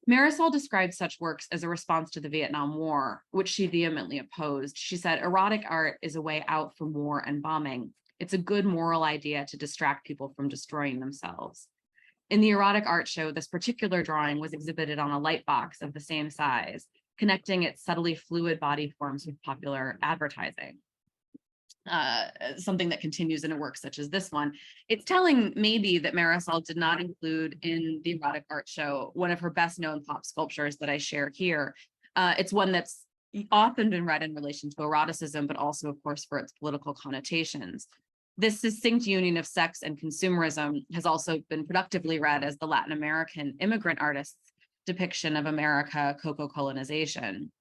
Marisol described such works as a response to the Vietnam War, which she vehemently opposed. She said, erotic art is a way out from war and bombing. It's a good moral idea to distract people from destroying themselves. In the erotic art show, this particular drawing was exhibited on a light box of the same size, connecting its subtly fluid body forms with popular advertising. Something that continues in a work such as this one. It's telling maybe that Marisol did not include in the erotic art show one of her best known pop sculptures that I share here. It's one that's often been read in relation to eroticism, but also, of course, for its political connotations. This succinct union of sex and consumerism has also been productively read as the Latin American immigrant artist's depiction of America coco-colonization.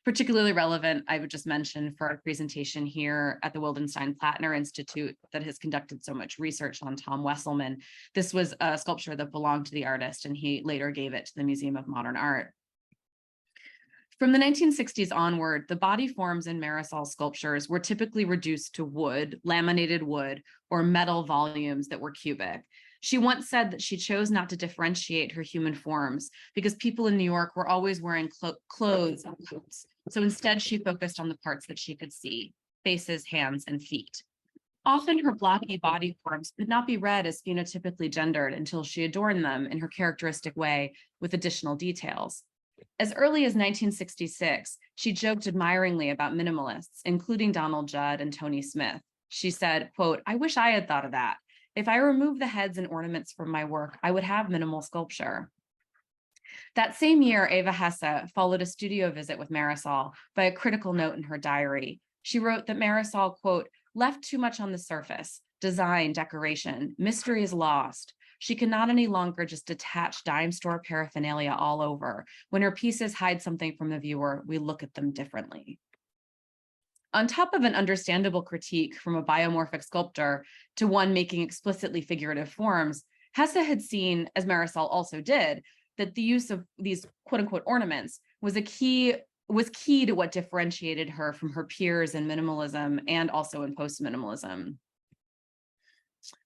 Particularly relevant, I would just mention for our presentation here at the Wildenstein-Plattner Institute that has conducted so much research on Tom Wesselman. This was a sculpture that belonged to the artist, and he later gave it to the Museum of Modern Art. From the 1960s onward, the body forms in Marisol's sculptures were typically reduced to wood, laminated wood, or metal volumes that were cubic. She once said that she chose not to differentiate her human forms because people in New York were always wearing clothes and coats. So instead, she focused on the parts that she could see, faces, hands, and feet. Often her blocky body forms could not be read as phenotypically gendered until she adorned them in her characteristic way with additional details. As early as 1966, she joked admiringly about minimalists, including Donald Judd and Tony Smith. She said, quote, "I wish I had thought of that. If I removed the heads and ornaments from my work, I would have minimal sculpture." That same year, Eva Hesse followed a studio visit with Marisol by a critical note in her diary. She wrote that Marisol, quote, "left too much on the surface, design, decoration, mystery is lost. She cannot any longer just detach dime store paraphernalia all over. When her pieces hide something from the viewer, we look at them differently." On top of an understandable critique from a biomorphic sculptor to one making explicitly figurative forms, Hesse had seen, as Marisol also did, that the use of these quote unquote ornaments was key to what differentiated her from her peers in minimalism and also in post-minimalism.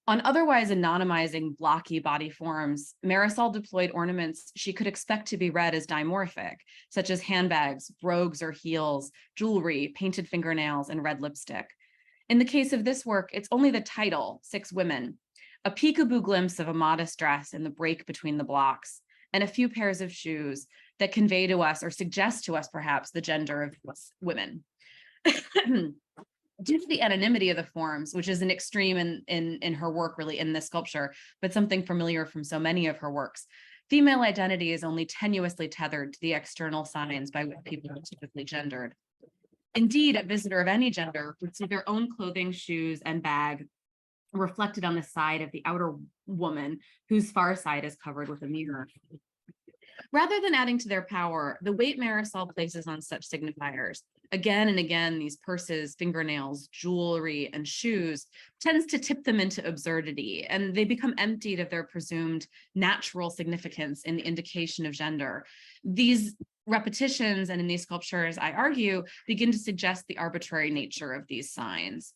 On otherwise anonymizing blocky body forms, Marisol deployed ornaments she could expect to be read as dimorphic, such as handbags, brogues or heels, jewelry, painted fingernails, and red lipstick. In the case of this work, it's only the title, Six Women, a peekaboo glimpse of a modest dress in the break between the blocks, and a few pairs of shoes that convey to us or suggest to us perhaps the gender of women. Due to the anonymity of the forms, which is an extreme in her work, really, in this sculpture, but something familiar from so many of her works, female identity is only tenuously tethered to the external signs by which people are typically gendered. Indeed, a visitor of any gender would see their own clothing, shoes, and bag reflected on the side of the outer woman, whose far side is covered with a mirror. Rather than adding to their power, the weight Marisol places on such signifiers, again and again, these purses, fingernails, jewelry, and shoes, tends to tip them into absurdity, and they become emptied of their presumed natural significance in the indication of gender. These repetitions, and in these sculptures, I argue, begin to suggest the arbitrary nature of these signs.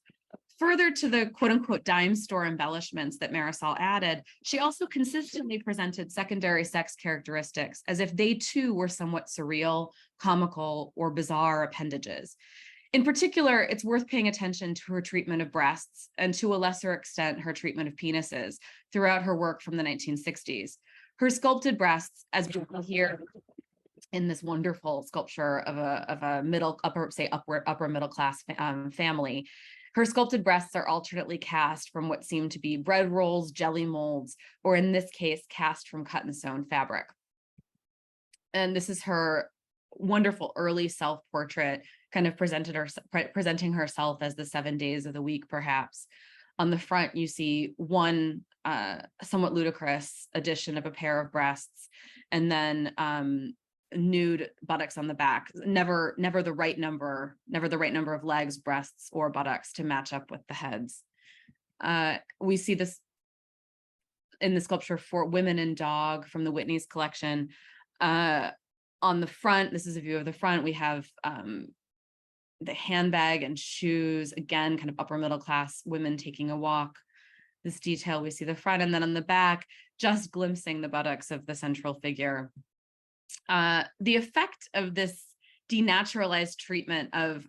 Further to the quote unquote dime store embellishments that Marisol added, she also consistently presented secondary sex characteristics as if they too were somewhat surreal, comical, or bizarre appendages. In particular, it's worth paying attention to her treatment of breasts, and to a lesser extent, her treatment of penises throughout her work from the 1960s. Her sculpted breasts, as we will hear in this wonderful sculpture of a upper middle class family, her sculpted breasts are alternately cast from what seem to be bread rolls, jelly molds, or in this case, cast from cut and sewn fabric. And this is her wonderful early self-portrait, kind of presenting herself as the 7 days of the week, perhaps. On the front, you see one somewhat ludicrous addition of a pair of breasts, and then nude buttocks on the back, never the right number of legs, breasts, or buttocks to match up with the heads. We see this in the sculpture for Women and Dog from the Whitney's collection. On the front, this is a view of the front, we have the handbag and shoes, again, kind of upper middle class women taking a walk. This detail, we see the front, and then on the back, just glimpsing the buttocks of the central figure. The effect of this denaturalized treatment of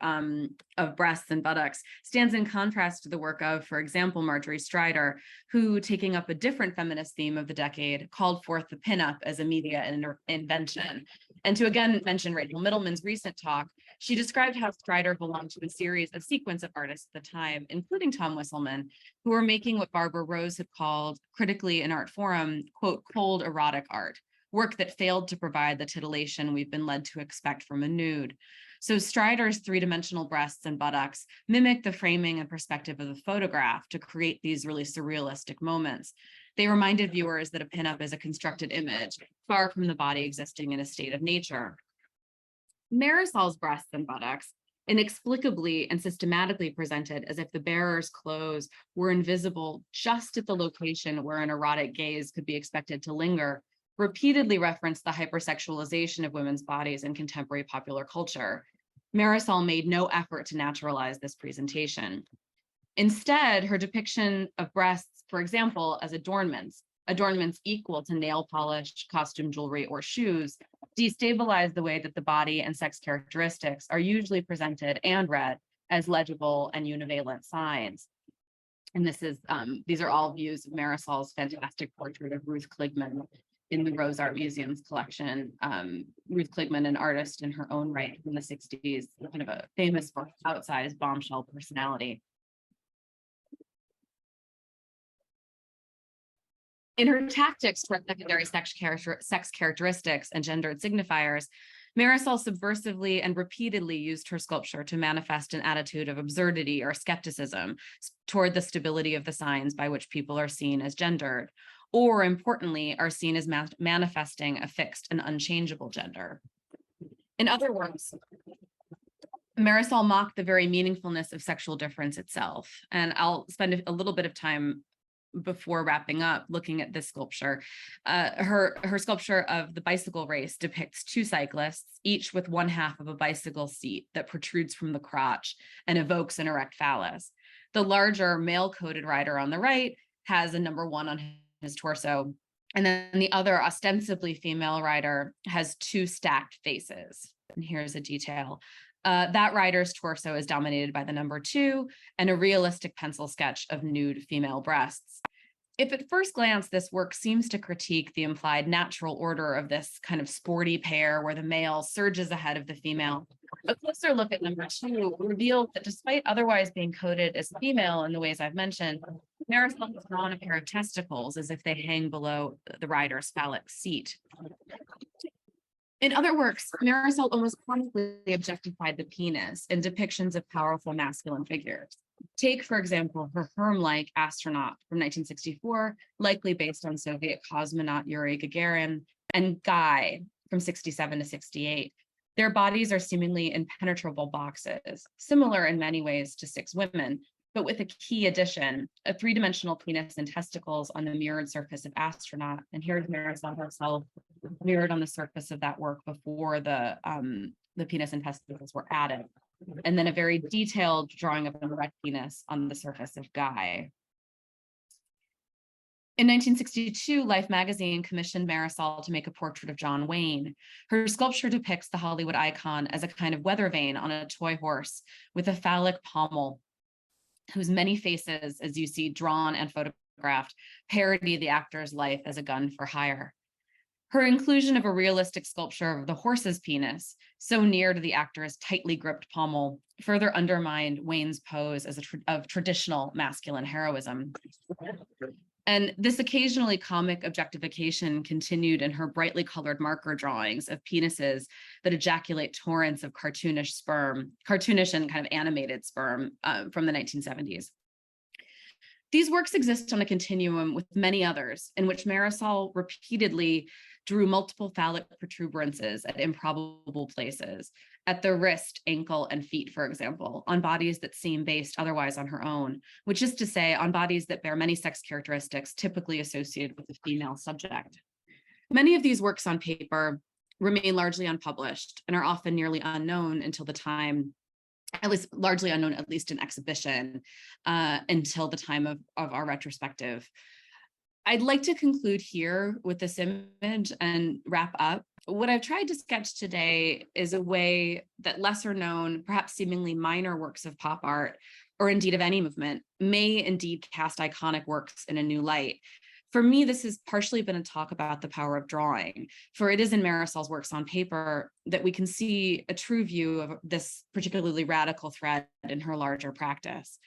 breasts and buttocks stands in contrast to the work of, for example, Marjorie Strider, who, taking up a different feminist theme of the decade, called forth the pinup as a media invention. And to again mention Rachel Middleman's recent talk, she described how Strider belonged to a sequence of artists at the time, including Tom Wisselman, who were making what Barbara Rose had called, critically in Art Forum, quote, cold erotic art, work that failed to provide the titillation we've been led to expect from a nude. So Strider's three-dimensional breasts and buttocks mimic the framing and perspective of the photograph to create these really surrealistic moments. They reminded viewers that a pinup is a constructed image, far from the body existing in a state of nature. Marisol's breasts and buttocks, inexplicably and systematically presented as if the bearer's clothes were invisible just at the location where an erotic gaze could be expected to linger, repeatedly referenced the hypersexualization of women's bodies in contemporary popular culture. Marisol made no effort to naturalize this presentation. Instead, her depiction of breasts, for example, as adornments equal to nail polish, costume jewelry, or shoes, destabilize the way that the body and sex characteristics are usually presented and read as legible and univalent signs. And these are all views of Marisol's fantastic portrait of Ruth Kligman in the Rose Art Museum's collection. Ruth Kligman, an artist in her own right from the 60s, kind of a famous for outsized bombshell personality. In her tactics toward secondary sex characteristics and gendered signifiers, Marisol subversively and repeatedly used her sculpture to manifest an attitude of absurdity or skepticism toward the stability of the signs by which people are seen as gendered, or importantly, are seen as manifesting a fixed and unchangeable gender. In other words, Marisol mocked the very meaningfulness of sexual difference itself. And I'll spend a little bit of time before wrapping up looking at this sculpture. Her sculpture of the bicycle race depicts two cyclists, each with one half of a bicycle seat that protrudes from the crotch and evokes an erect phallus. The larger male-coded rider on the right has a number 1 on his torso, and then the other ostensibly female rider has two stacked faces. and here's a detail. That rider's torso is dominated by the number 2 and a realistic pencil sketch of nude female breasts. If at first glance, this work seems to critique the implied natural order of this kind of sporty pair where the male surges ahead of the female, a closer look at number 2 reveals that despite otherwise being coded as female in the ways I've mentioned, Marisol has drawn a pair of testicles as if they hang below the rider's phallic seat. In other works, Marisol almost chronically objectified the penis in depictions of powerful masculine figures. Take, for example, her Herm-like astronaut from 1964, likely based on Soviet cosmonaut Yuri Gagarin, and Guy from 67 to 68. Their bodies are seemingly impenetrable boxes, similar in many ways to 6 women, but with a key addition, a 3-dimensional penis and testicles on the mirrored surface of astronaut. And here's Marisol herself mirrored on the surface of that work before the penis and testicles were added. And then a very detailed drawing of an erect penis on the surface of Guy. In 1962, Life magazine commissioned Marisol to make a portrait of John Wayne. Her sculpture depicts the Hollywood icon as a kind of weather vane on a toy horse with a phallic pommel, whose many faces, as you see drawn and photographed, parody the actor's life as a gun for hire. Her inclusion of a realistic sculpture of the horse's penis, so near to the actor's tightly gripped pommel, further undermined Wayne's pose as of traditional masculine heroism. And this occasionally comic objectification continued in her brightly colored marker drawings of penises that ejaculate torrents of cartoonish and kind of animated sperm from the 1970s. These works exist on a continuum with many others in which Marisol repeatedly drew multiple phallic protuberances at improbable places, at the wrist, ankle, and feet, for example, on bodies that seem based otherwise on her own, which is to say, on bodies that bear many sex characteristics typically associated with a female subject. Many of these works on paper remain largely unpublished and are often nearly unknown until the time, at least largely unknown, at least in exhibition, until the time of our retrospective. I'd like to conclude here with this image and wrap up. What I've tried to sketch today is a way that lesser known, perhaps seemingly minor works of pop art, or indeed of any movement, may indeed cast iconic works in a new light. For me, this has partially been a talk about the power of drawing, for it is in Marisol's works on paper that we can see a true view of this particularly radical thread in her larger practice.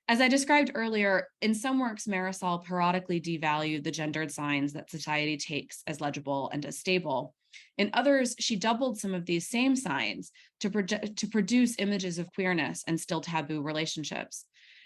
As I described earlier, in some works, Marisol periodically devalued the gendered signs that society takes as legible and as stable. In others, she doubled some of these same signs to produce images of queerness and still taboo relationships.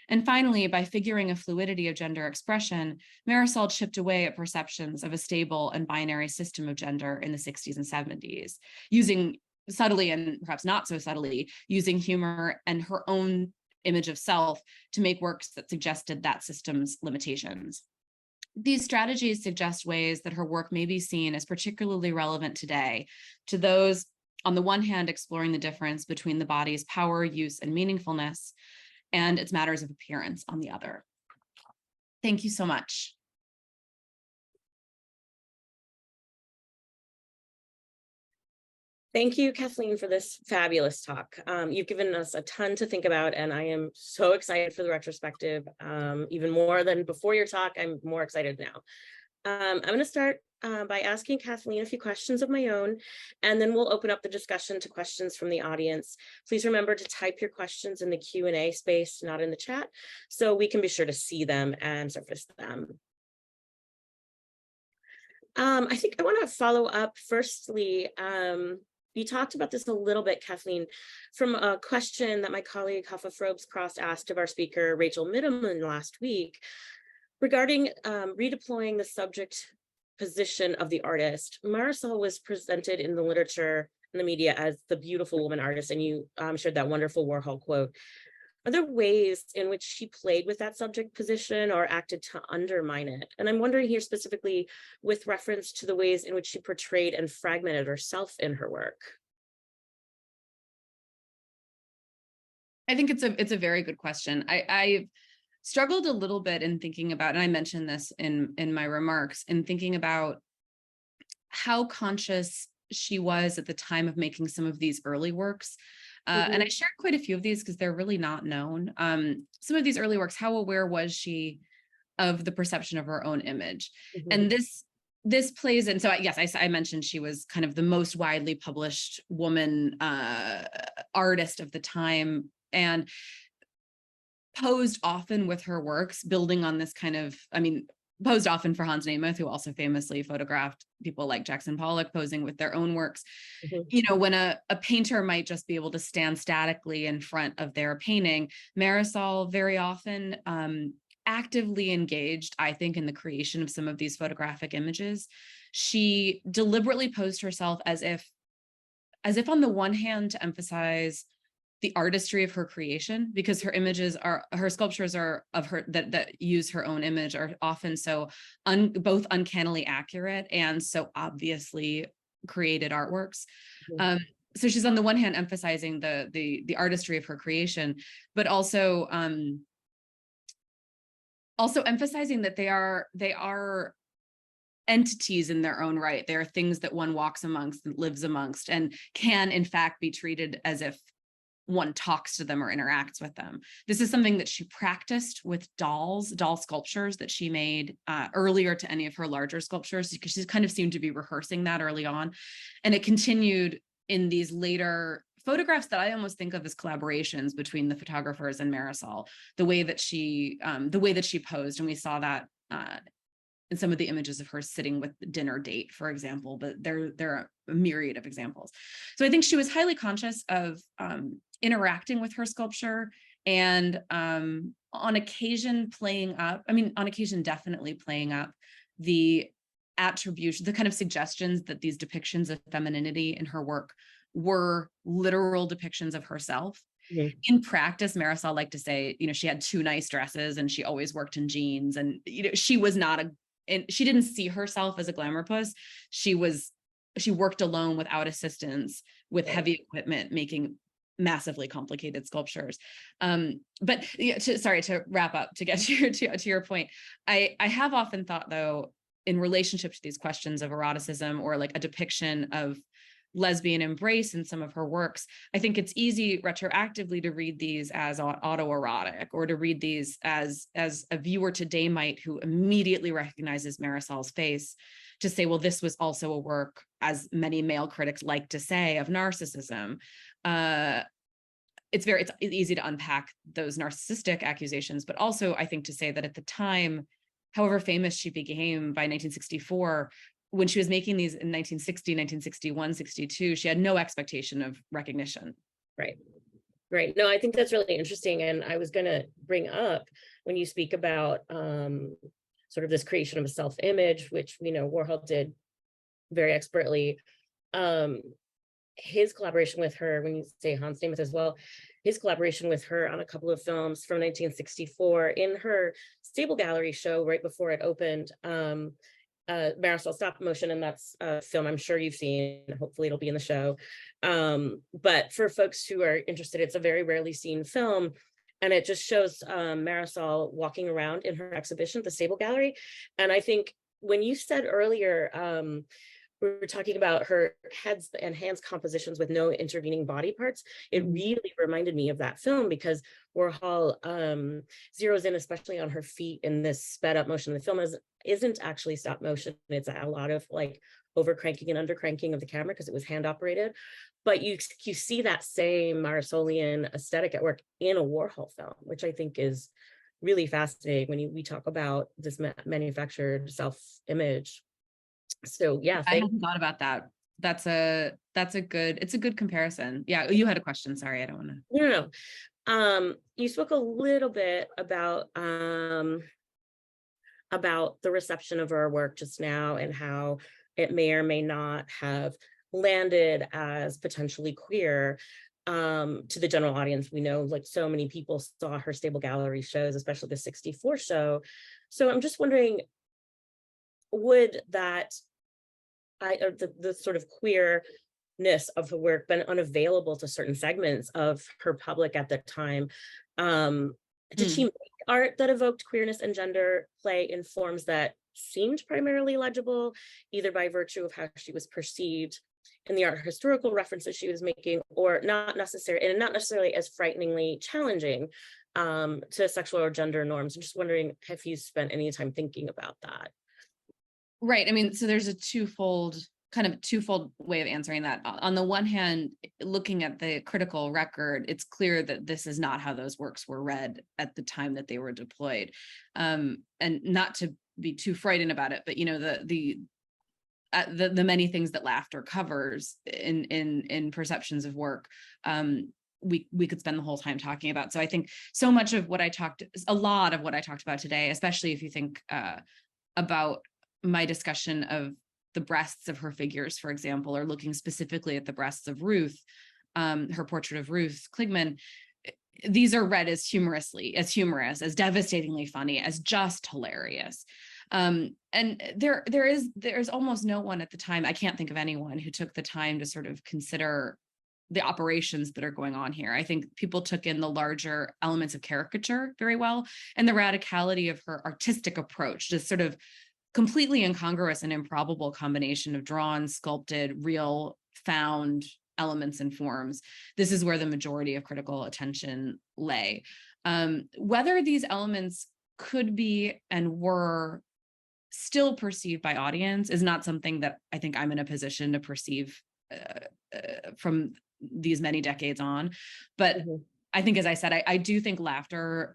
And finally, by figuring a fluidity of gender expression, Marisol chipped away at perceptions of a stable and binary system of gender in the 60s and 70s, using subtly and perhaps not so subtly, using humor and her own image of self to make works that suggested that system's limitations. These strategies suggest ways that her work may be seen as particularly relevant today to those, on the one hand, exploring the difference between the body's power, use, and meaningfulness, and its matters of appearance on the other. Thank you so much.
Thank you, Kathleen, for this fabulous talk. You've given us a ton to think about, and I am so excited for the retrospective. Even more than before your talk, I'm more excited now. I'm going to start by asking Kathleen a few questions of my own, and then we'll open up the discussion to questions from the audience. Please remember to type your questions in the Q&A space, not in the chat, so we can be sure to see them and surface them. I think I want to follow up firstly. You talked about this a little bit, Kathleen, from a question that my colleague Huffa Frobes-Cross asked of our speaker, Rachel Middleman, last week, regarding redeploying the subject position of the artist. Marisol was presented in the literature and the media as the beautiful woman artist, and you shared that wonderful Warhol quote. Are there ways in which she played with that subject position or acted to undermine it? And I'm wondering here specifically with reference to the ways in which she portrayed and fragmented herself in her work.
I think it's a very good question. I've struggled a little bit in thinking about, and I mentioned this in my remarks, in thinking about how conscious she was at the time of making some of these early works. And I shared quite a few of these because they're really not known. Some of these early works, how aware was she of the perception of her own image? And this plays in, so yes, I mentioned she was kind of the most widely published woman artist of the time, and posed often with her works, building on this kind of, posed often for Hans Nemeth, who also famously photographed people like Jackson Pollock posing with their own works. You know, when a painter might just be able to stand statically in front of their painting, Marisol very often actively engaged, I think, in the creation of some of these photographic images. She deliberately posed herself as if on the one hand to emphasize the artistry of her creation, because her images are, her sculptures are of her that use her own image are often so both uncannily accurate and so obviously created artworks. So she's on the one hand emphasizing the artistry of her creation, but also emphasizing that they are entities in their own right. They are things that one walks amongst and lives amongst, and can in fact be treated as if one talks to them or interacts with them. This is something that she practiced with doll sculptures that she made earlier to any of her larger sculptures, because she kind of seemed to be rehearsing that early on. And it continued in these later photographs that I almost think of as collaborations between the photographers and Marisol, the way that she posed. And we saw that in some of the images of her sitting with the dinner date, for example, but there are a myriad of examples. So I think she was highly conscious of interacting with her sculpture, and on occasion definitely playing up the attribution, the kind of suggestions that these depictions of femininity in her work were literal depictions of herself. In practice, Marisol liked to say, she had 2 nice dresses and she always worked in jeans, and she was not and she didn't see herself as a glamour puss. She worked alone without assistance with heavy equipment, making massively complicated sculptures. But to wrap up, to get to your point, I have often thought, though, in relationship to these questions of eroticism or like a depiction of lesbian embrace in some of her works, I think it's easy retroactively to read these as autoerotic, or to read these as a viewer today might, who immediately recognizes Marisol's face, to say, well, this was also a work, as many male critics like to say, of narcissism. It's easy to unpack those narcissistic accusations, but also I think to say that at the time, however famous she became by 1964, when she was making these in 1960, 1961, 62, she had no expectation of recognition.
Right. No, I think that's really interesting. And I was going to bring up, when you speak about sort of this creation of a self-image, which we know Warhol did very expertly, his collaboration with her, when you say Hans Nemeth as well, his collaboration with her on a couple of films from 1964 in her Stable Gallery show right before it opened, Marisol stop motion, and that's a film I'm sure you've seen. Hopefully it'll be in the show. But for folks who are interested, it's a very rarely seen film, and it just shows Marisol walking around in her exhibition at the Stable Gallery. And I think when you said earlier, we were talking about her heads and hands compositions with no intervening body parts, it really reminded me of that film, because Warhol zeroes in especially on her feet in this sped up motion. The film isn't actually stop motion. It's a lot of like over cranking and under cranking of the camera, because it was hand operated. But you see that same Marisolian aesthetic at work in a Warhol film, which I think is really fascinating when we talk about this manufactured self-image. So yeah,
I hadn't thought about that. It's a good comparison. Yeah, you had a question. Sorry, I don't want to.
No. You spoke a little bit about the reception of our work just now, and how it may or may not have landed as potentially queer to the general audience. We know like so many people saw her Stable Gallery shows, especially the 64 show. So I'm just wondering, would that the sort of queerness of the work been unavailable to certain segments of her public at the time? Did she make art that evoked queerness and gender play in forms that seemed primarily legible, either by virtue of how she was perceived in the art historical references she was making, or not necessarily as frighteningly challenging to sexual or gender norms. I'm just wondering if you spent any time thinking about that.
Right. I mean, so there's a twofold way of answering that. On the one hand, looking at the critical record, it's clear that this is not how those works were read at the time that they were deployed. And not to be too frightened about it, but the many things that laughter covers in perceptions of work, we could spend the whole time talking about. So I think a lot of what I talked about today, especially if you think about my discussion of the breasts of her figures, for example, or looking specifically at the breasts of Ruth, her portrait of Ruth Kligman, these are read as humorous, as devastatingly funny, as just hilarious. And there's almost no one at the time, I can't think of anyone who took the time to sort of consider the operations that are going on here. I think people took in the larger elements of caricature very well, and the radicality of her artistic approach, just sort of completely incongruous and improbable combination of drawn, sculpted, real, found elements and forms. This is where the majority of critical attention lay. Whether these elements could be and were still perceived by audience is not something that I think I'm in a position to perceive from these many decades on. But I think, as I said, I do think laughter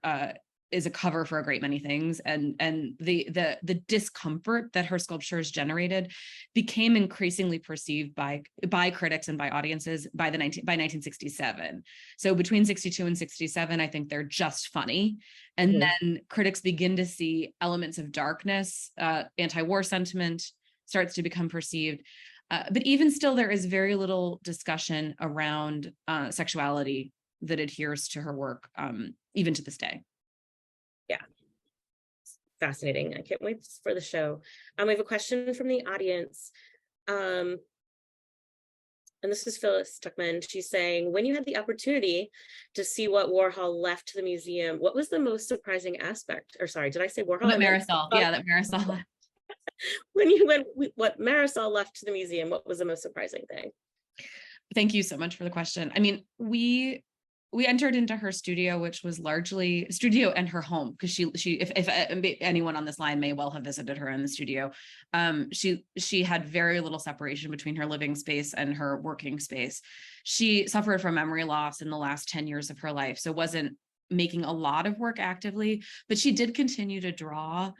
is a cover for a great many things, and the discomfort that her sculptures generated became increasingly perceived by critics and by audiences by 1967. So between 62 and 67, I think they're just funny, and then critics begin to see elements of darkness, anti-war sentiment starts to become perceived. But even still, there is very little discussion around sexuality that adheres to her work, even to this day.
Yeah, fascinating. I can't wait for the show. We have a question from the audience. And this is Phyllis Tuckman. She's saying, when you had the opportunity to see what Warhol left to the museum, what was the most surprising aspect? Or sorry, did I say Warhol?
That Marisol. Yeah, that Marisol.
What Marisol left to the museum, what was the most surprising thing?
Thank you so much for the question. I mean, we entered into her studio, which was largely studio and her home, because she if anyone on this line may well have visited her in the studio, she had very little separation between her living space and her working space. She suffered from memory loss in the last 10 years of her life, so wasn't making a lot of work actively, but she did continue to draw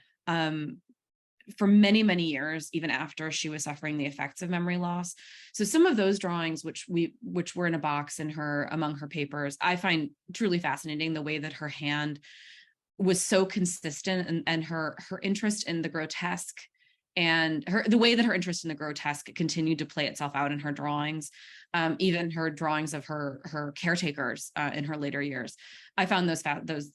for many, many years, even after she was suffering the effects of memory loss. So some of those drawings, which were in a box among her papers, I find truly fascinating, the way that her hand was so consistent, and her interest in the grotesque, and the way that her interest in the grotesque continued to play itself out in her drawings, even her drawings of her caretakers in her later years. I found those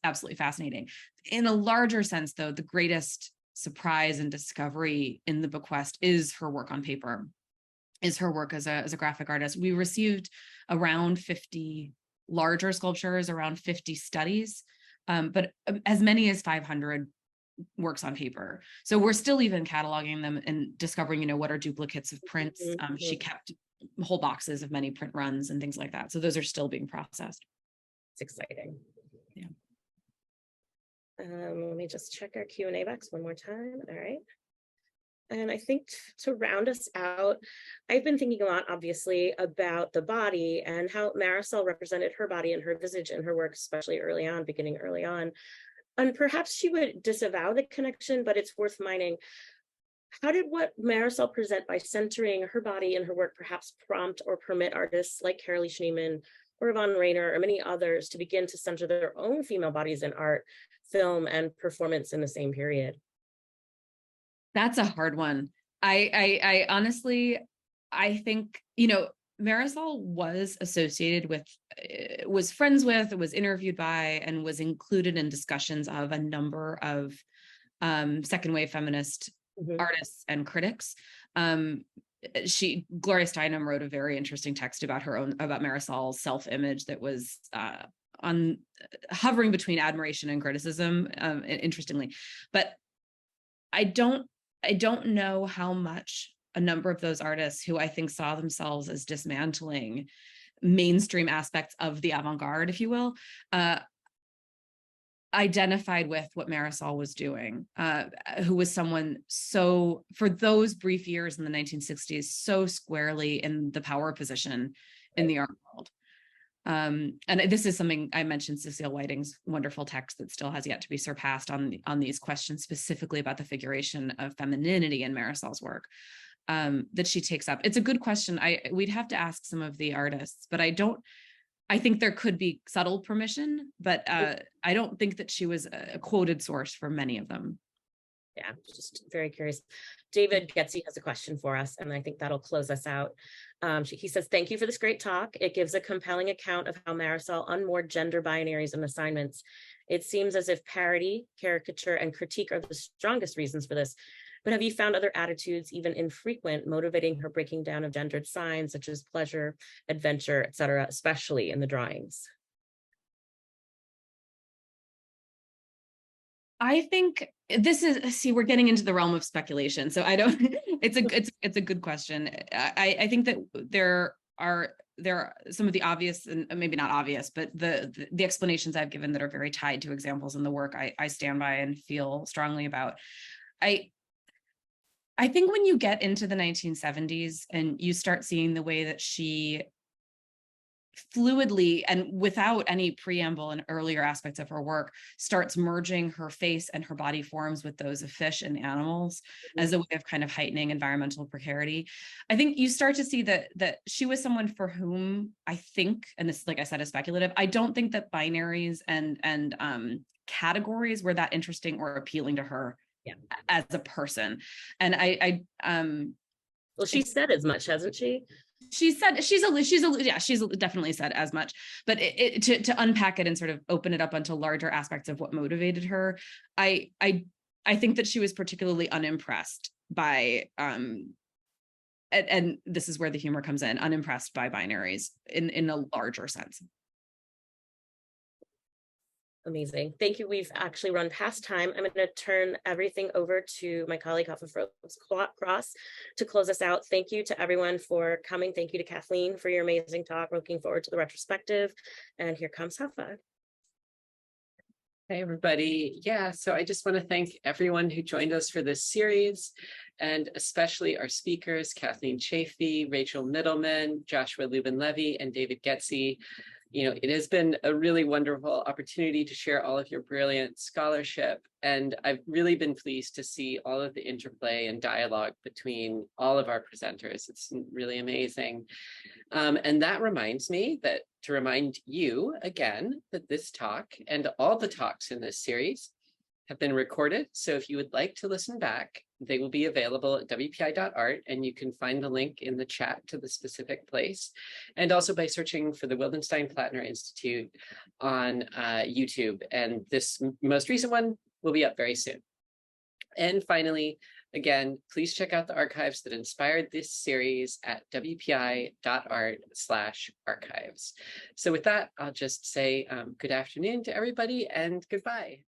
absolutely fascinating. In a larger sense, though, the greatest surprise and discovery in the bequest is her work on paper, is her work as a graphic artist. We received around 50 larger sculptures, around 50 studies, but as many as 500 works on paper. So we're still even cataloging them and discovering, what are duplicates of prints. She kept whole boxes of many print runs and things like that. So those are still being processed.
It's exciting.
Yeah.
Let me just check our Q&A box one more time. All right. And I think to round us out, I've been thinking a lot, obviously, about the body and how Marisol represented her body and her visage in her work, especially beginning early on. And perhaps she would disavow the connection, but it's worth mining. How did what Marisol present by centering her body in her work perhaps prompt or permit artists like Carolee Schneemann or Yvonne Rainer or many others to begin to center their own female bodies in art, film, and performance in the same period?
That's a hard one. I honestly, I think, Marisol was associated with, was friends with, was interviewed by, and was included in discussions of a number of second wave feminist artists and critics. Gloria Steinem wrote a very interesting text about Marisol's self-image that was hovering between admiration and criticism, interestingly. But I don't know how much a number of those artists who I think saw themselves as dismantling mainstream aspects of the avant-garde, if you will, identified with what Marisol was doing, who was someone so, for those brief years in the 1960s, so squarely in the power position in the art world. And this is something I mentioned, Cecile Whiting's wonderful text that still has yet to be surpassed on these questions, specifically about the figuration of femininity in Marisol's work, that she takes up. It's a good question. We'd have to ask some of the artists, but I think there could be subtle permission, but I don't think that she was a quoted source for many of them.
Yeah, just very curious. David Getzi has a question for us, and I think that'll close us out. He says, thank you for this great talk. It gives a compelling account of how Marisol unmoored gender binaries and assignments. It seems as if parody, caricature, and critique are the strongest reasons for this. But have you found other attitudes, even infrequent, motivating her breaking down of gendered signs, such as pleasure, adventure, etc., especially in the drawings?
I think this is, see, we're getting into the realm of speculation. So I don't, it's a good question. I think that there are some of the obvious, and maybe not obvious, but the explanations I've given that are very tied to examples in the work I stand by and feel strongly about. I think when you get into the 1970s and you start seeing the way that she fluidly and without any preamble in earlier aspects of her work starts merging her face and her body forms with those of fish and animals as a way of kind of heightening environmental precarity, I think you start to see that she was someone for whom I think, and this, like I said, is speculative, I don't think that binaries and categories were that interesting or appealing to her as a person. And
well, she said as much, hasn't she?
She's definitely said as much, but to unpack it and sort of open it up onto larger aspects of what motivated her, I think that she was particularly unimpressed by and this is where the humor comes in, unimpressed by binaries in a larger sense.
Amazing. Thank you. We've actually run past time. I'm going to turn everything over to my colleague, Huffa Cross, to close us out. Thank you to everyone for coming. Thank you to Kathleen for your amazing talk. Looking forward to the retrospective. And here comes Huffa.
Hey, everybody. Yeah, so I just want to thank everyone who joined us for this series, and especially our speakers, Cathleen Chaffee, Rachel Middleman, Joshua Lubin-Levy, and David Getzi. You know, it has been a really wonderful opportunity to share all of your brilliant scholarship. And I've really been pleased to see all of the interplay and dialogue between all of our presenters. It's really amazing. And that reminds me that to remind you again that this talk and all the talks in this series have been recorded. So if you would like to listen back, they will be available at wpi.art, and you can find the link in the chat to the specific place, and also by searching for the Wildenstein-Plattner Institute on YouTube. And this most recent one will be up very soon. And finally, again, please check out the archives that inspired this series at wpi.art/archives. So with that, I'll just say good afternoon to everybody and goodbye.